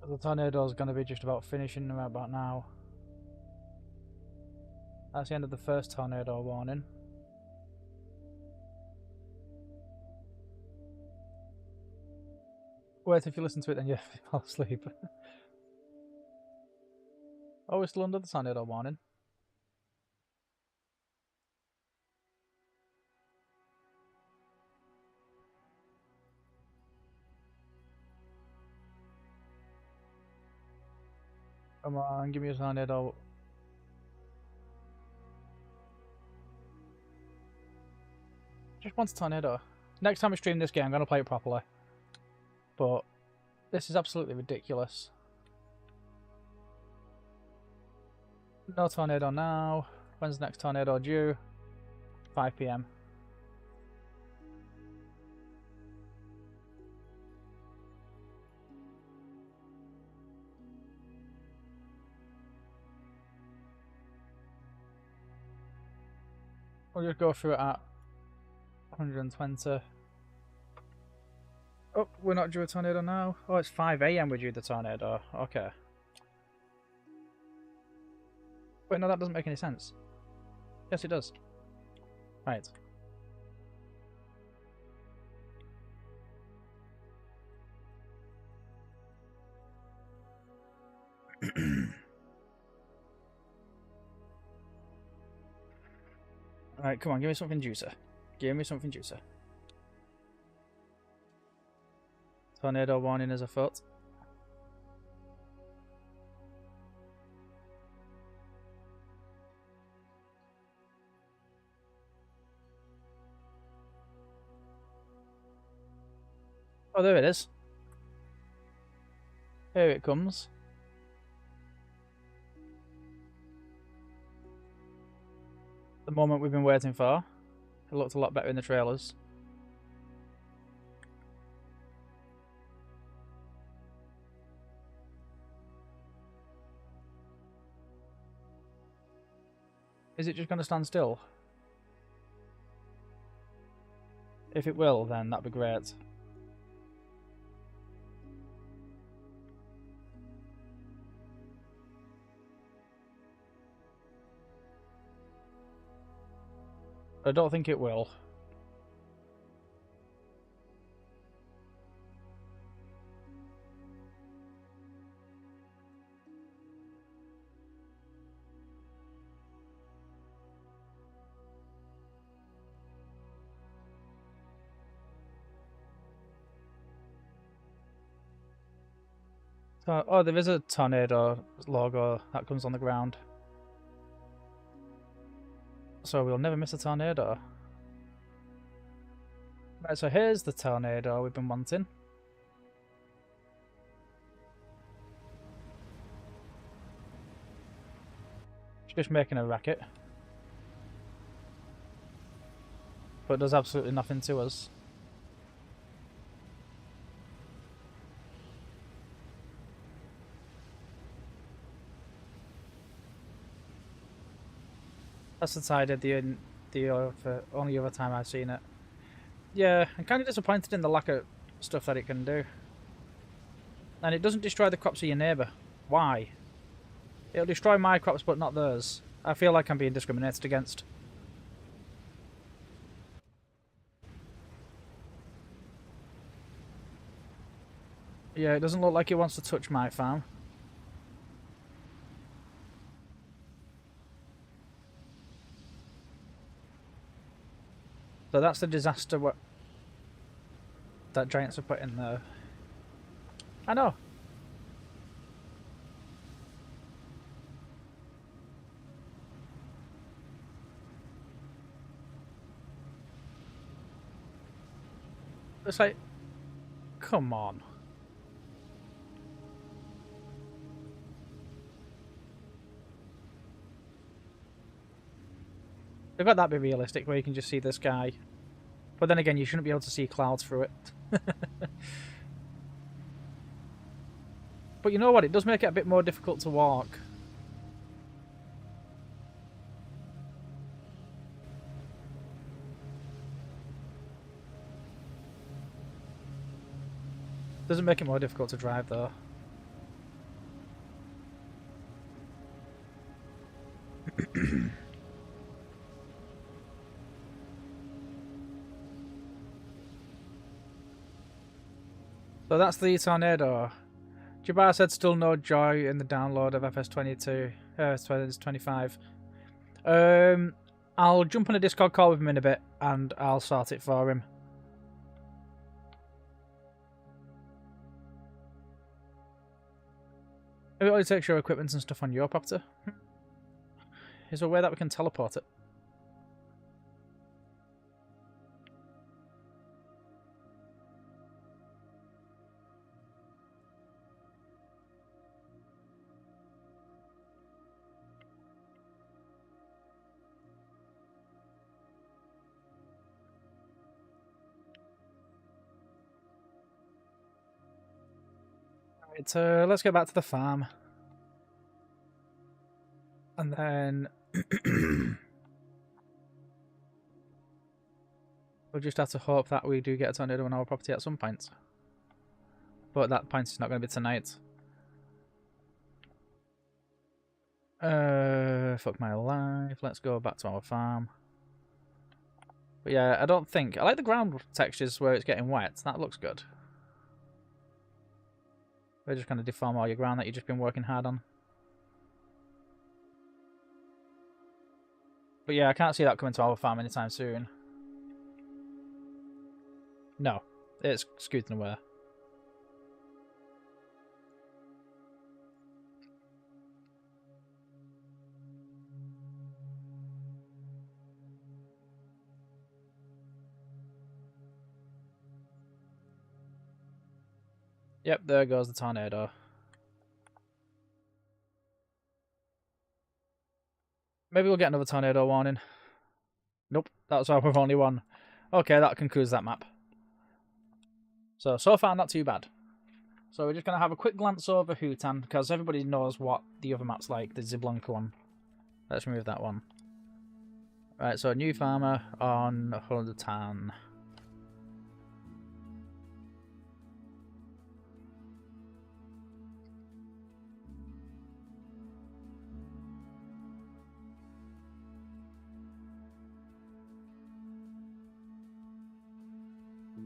The tornado's going to be just about finishing right about now. That's the end of the first tornado warning. Wait, if you listen to it then you fall asleep. Oh, we're still under the tornado warning. Come on, give me a tornado. Just want a tornado. Next time I stream this game, I'm going to play it properly. But this is absolutely ridiculous. No tornado now. When's the next tornado due? 5 PM. We'll just go through it at 120. Oh, we're not due a tornado now. Oh, it's 5 AM we're due the tornado. Okay. Wait, no, that doesn't make any sense. Yes, it does. Right. Alright, come on, give me something juicer. Give me something juicer. Tornado warning is afoot. Oh, there it is. Here it comes. The moment we've been waiting for. It looked a lot better in the trailers. Is it just going to stand still? If it will, then that'd be great. I don't think it will. So, oh, there is a tornado logo that comes on the ground. So we'll never miss a tornado. Right, so here's the tornado we've been wanting. It's just making a racket. But it does absolutely nothing to us. That's the side of the only other time I've seen it. Yeah, I'm kind of disappointed in the lack of stuff that it can do. And it doesn't destroy the crops of your neighbour. Why? It'll destroy my crops but not theirs. I feel like I'm being discriminated against. Yeah, it doesn't look like it wants to touch my farm. So that's the disaster that Giants have put in there. I know. It's like, come on. They've got that bit realistic where you can just see the sky. But then again, you shouldn't be able to see clouds through it. But you know what? It does make it a bit more difficult to walk. Doesn't make it more difficult to drive though. So that's the tornado. Jabbar said still no joy in the download of FS22, FS25. I'll jump on a Discord call with him in a bit and I'll sort it for him. It only takes your equipment and stuff on your property. Is there a way that we can teleport it? Right, let's go back to the farm. And then we'll just have to hope that we do get a tornado on our property at some point. But that point is not going to be tonight. Fuck my life. Let's go back to our farm. But yeah, I don't think... I like the ground textures where it's getting wet. That looks good. They're just going to deform all your ground that you've just been working hard on. But yeah, I can't see that coming to our farm anytime soon. No, it's scooting away. Yep, there goes the tornado. Maybe we'll get another tornado warning. Nope, that's our only one. Okay, that concludes that map. So far not too bad. So we're just going to have a quick glance over Hutan, because everybody knows what the other map's like, the Ziblanka one. Let's remove that one. Right, so new farmer on Hutan.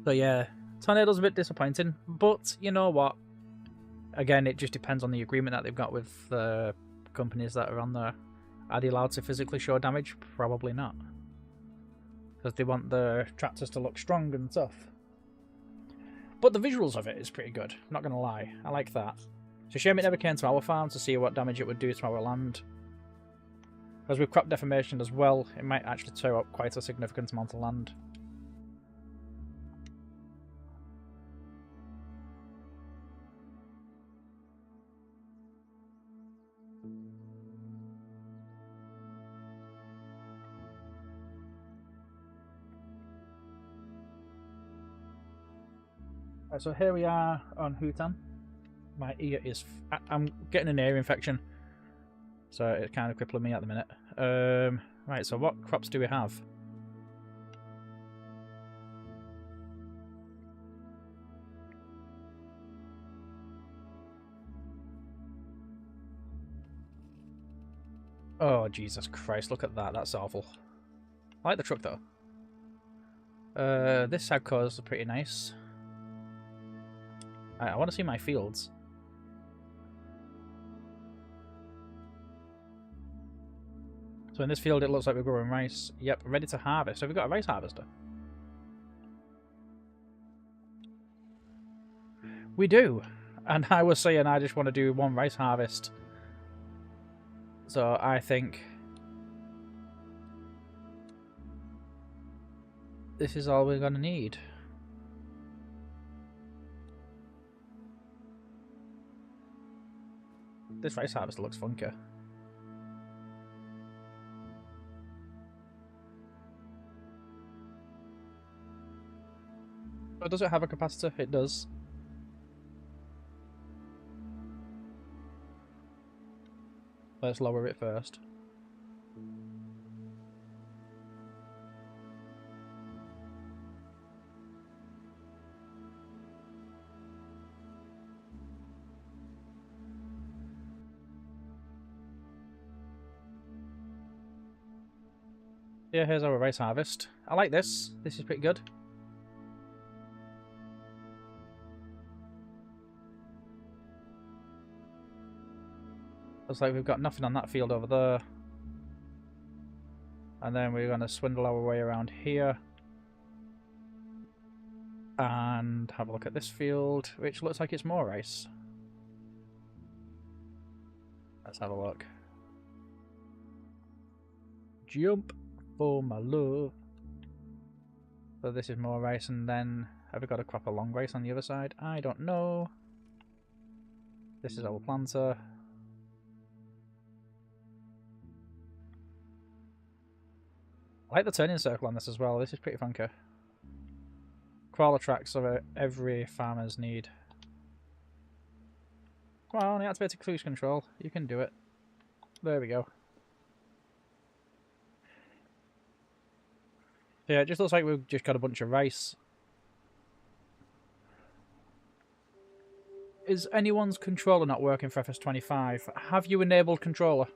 So yeah, tornado's a bit disappointing, but you know what? Again, it just depends on the agreement that they've got with the companies that are on there. Are they allowed to physically show damage? Probably not. Because they want the tractors to look strong and tough. But the visuals of it is pretty good, I'm not going to lie. I like that. It's a shame it never came to our farm to see what damage it would do to our land. Because with crop deformation as well, it might actually tear up quite a significant amount of land. Right, so here we are on Hutan. My ear is... I'm getting an ear infection. So it's kind of crippling me at the minute. Right, so what crops do we have? Oh, Jesus Christ, look at that. That's awful. I like the truck, though. This Sagco is pretty nice. I want to see my fields. So in this field, it looks like we're growing rice. Yep, ready to harvest. Have we got a rice harvester? We do. And I was saying I just want to do one rice harvest. So I think this is all we're going to need. This rice harvester looks funky. Oh, does it have a capacitor? It does. Let's lower it first. Yeah, here's our rice harvest. I like this. This is pretty good. Looks like we've got nothing on that field over there. And then we're going to swindle our way around here. And have a look at this field, which looks like it's more rice. Let's have a look. Jump for my love. So this is more rice, and then have we got a crop of long rice on the other side? I don't know. This is our planter. I like the turning circle on this as well. This is pretty funky. Crawler tracks are every farmer's need. Come on, the activated cruise control. You can do it. There we go. Yeah, it just looks like we've just got a bunch of rice. Is anyone's controller not working for FS25? Have you enabled controller?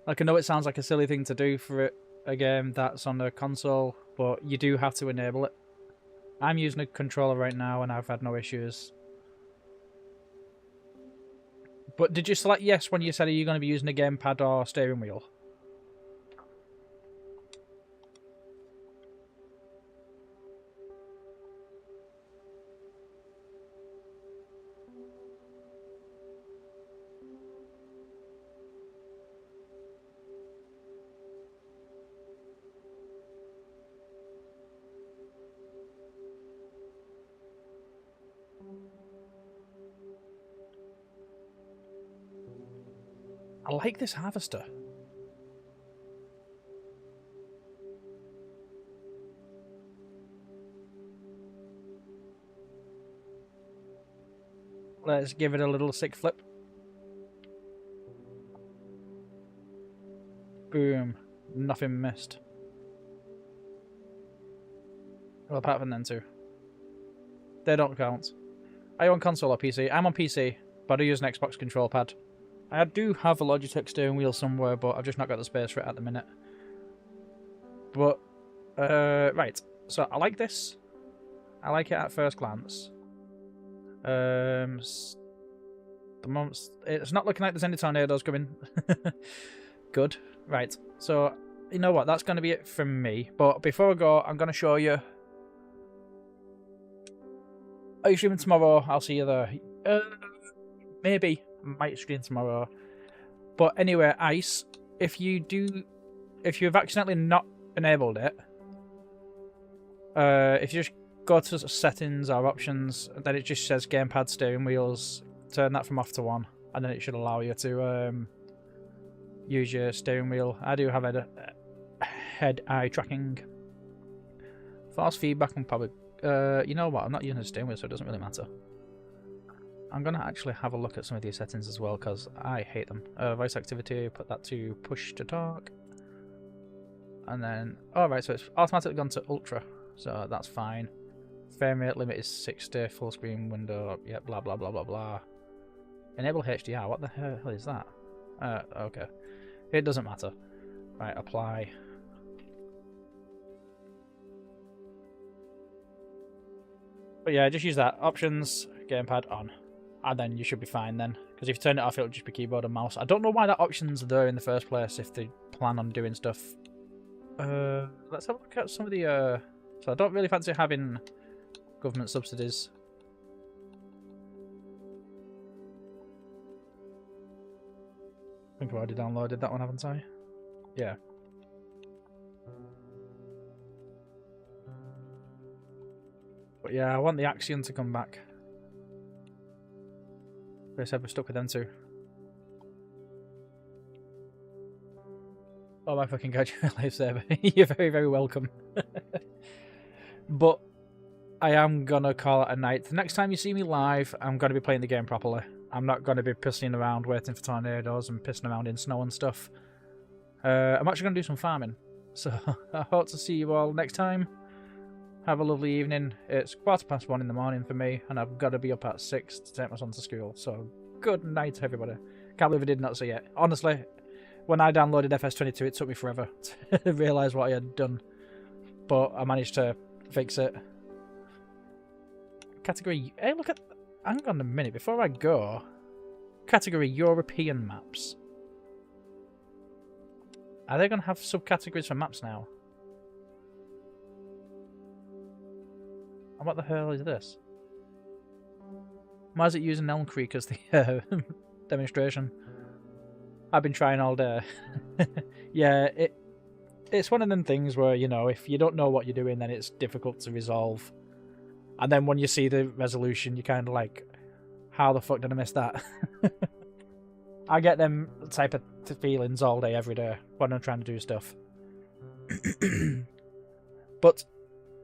Like, I know it sounds like a silly thing to do for a game that's on the console, but you do have to enable it. I'm using a controller right now and I've had no issues. But did you select yes when you said are you going to be using a gamepad or steering wheel? I like this harvester. Let's give it a little sick flip. Boom. Nothing missed. Well, apart from them two. They don't count. Are you on console or PC? I'm on PC, but I use an Xbox control pad. I do have a Logitech steering wheel somewhere, but I've just not got the space for it at the minute. But, right. So, I like this. I like it at first glance. The moment, it's not looking like there's any tornadoes coming. Good. Right. So, you know what? That's going to be it from me. But before I go, I'm going to show you. Are you streaming tomorrow? I'll see you there. Maybe. Might stream tomorrow. But anyway, Ice, if you've accidentally not enabled it, if you just go to settings or options, then it just says gamepad steering wheels, turn that from off to on, and then it should allow you to use your steering wheel. I do have head-eye tracking. Force feedback and probably, you know what, I'm not using a steering wheel, so it doesn't really matter. I'm going to actually have a look at some of these settings as well, because I hate them. Voice activity, put that to push to talk. And then, alright, so it's automatically gone to ultra, so that's fine. Frame rate limit is 60, full screen window, yep, blah blah blah blah blah. Enable HDR, what the hell is that? Okay. It doesn't matter. Right, apply. But yeah, just use that. Options, gamepad on. And then you should be fine then. Because if you turn it off, it'll just be keyboard and mouse. I don't know why that option's there in the first place if they plan on doing stuff. Let's have a look at some of the... So I don't really fancy having government subsidies. I think I've already downloaded that one, haven't I? Yeah. But yeah, I want the Axion to come back. They said we're stuck with them too. Oh my fucking god, you're a lifesaver. You're very, very welcome. But I am gonna call it a night. The next time you see me live, I'm gonna be playing the game properly. I'm not gonna be pissing around waiting for tornadoes and pissing around in snow and stuff. I'm actually gonna do some farming. So I hope to see you all next time. Have a lovely evening. It's 1:15 in the morning for me, and I've got to be up at 6 to take my son to school. So, good night, everybody. Can't believe I did not see it. Honestly, when I downloaded FS22, it took me forever to realise what I had done. But I managed to fix it. Category... Hey, look at... Hang on a minute. Before I go... Category European maps. Are they going to have subcategories for maps now? And what the hell is this? Why is it using Elm Creek as the demonstration? I've been trying all day. Yeah, it's one of them things where, you know, if you don't know what you're doing, then it's difficult to resolve. And then when you see the resolution, you're kind of like, how the fuck did I miss that? I get them type of feelings all day, every day, when I'm trying to do stuff. But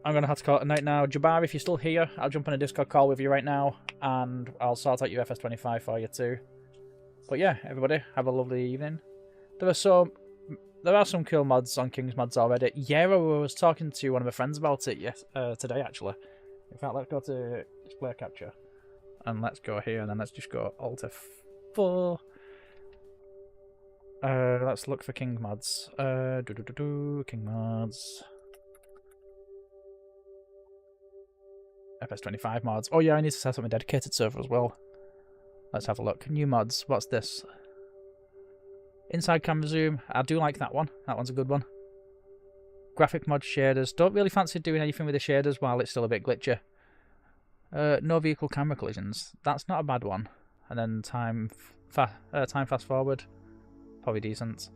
I'm going to have to call it a night now. Jabbar, if you're still here, I'll jump on a Discord call with you right now, and I'll sort out your FS25 for you too. But yeah, everybody, have a lovely evening. There are some cool mods on King's Mods already. Yeah, I was talking to one of my friends about it today, actually. In fact, let's go to display capture. And let's go here, and then let's just go Alt F4. Let's look for King Mods. King Mods. FS25 mods. Oh yeah, I need to set up my dedicated server as well. Let's have a look. New mods. What's this? Inside camera zoom. I do like that one. That one's a good one. Graphic mod shaders. Don't really fancy doing anything with the shaders while it's still a bit glitchy. No vehicle camera collisions. That's not a bad one. And then time fast forward. Probably decent.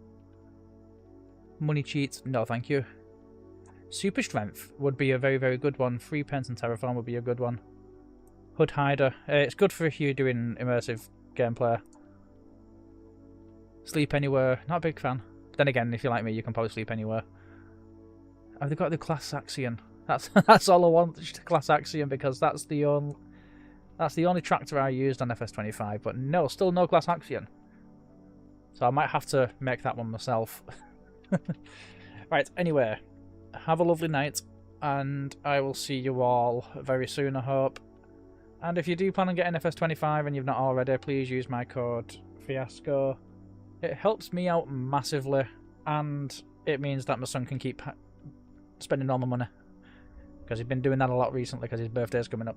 Money cheats. No, thank you. Super strength would be a very, very good one. Free pens and terraform would be a good one. Hood hider. It's good for if you're doing immersive gameplay. Sleep anywhere. Not a big fan. But then again, if you're like me, you can probably sleep anywhere. Have they got the class Axion? That's all I want. Just a class Axion, because that's the only tractor I used on FS25. But no, still no class Axion. So I might have to make that one myself. Right. Anyway, have a lovely night, and I will see you all very soon, I hope. And if you do plan on getting FS25 and you've not already, please use my code Fiasco. It helps me out massively, and it means that my son can keep spending all my money, because he's been doing that a lot recently because his birthday's coming up.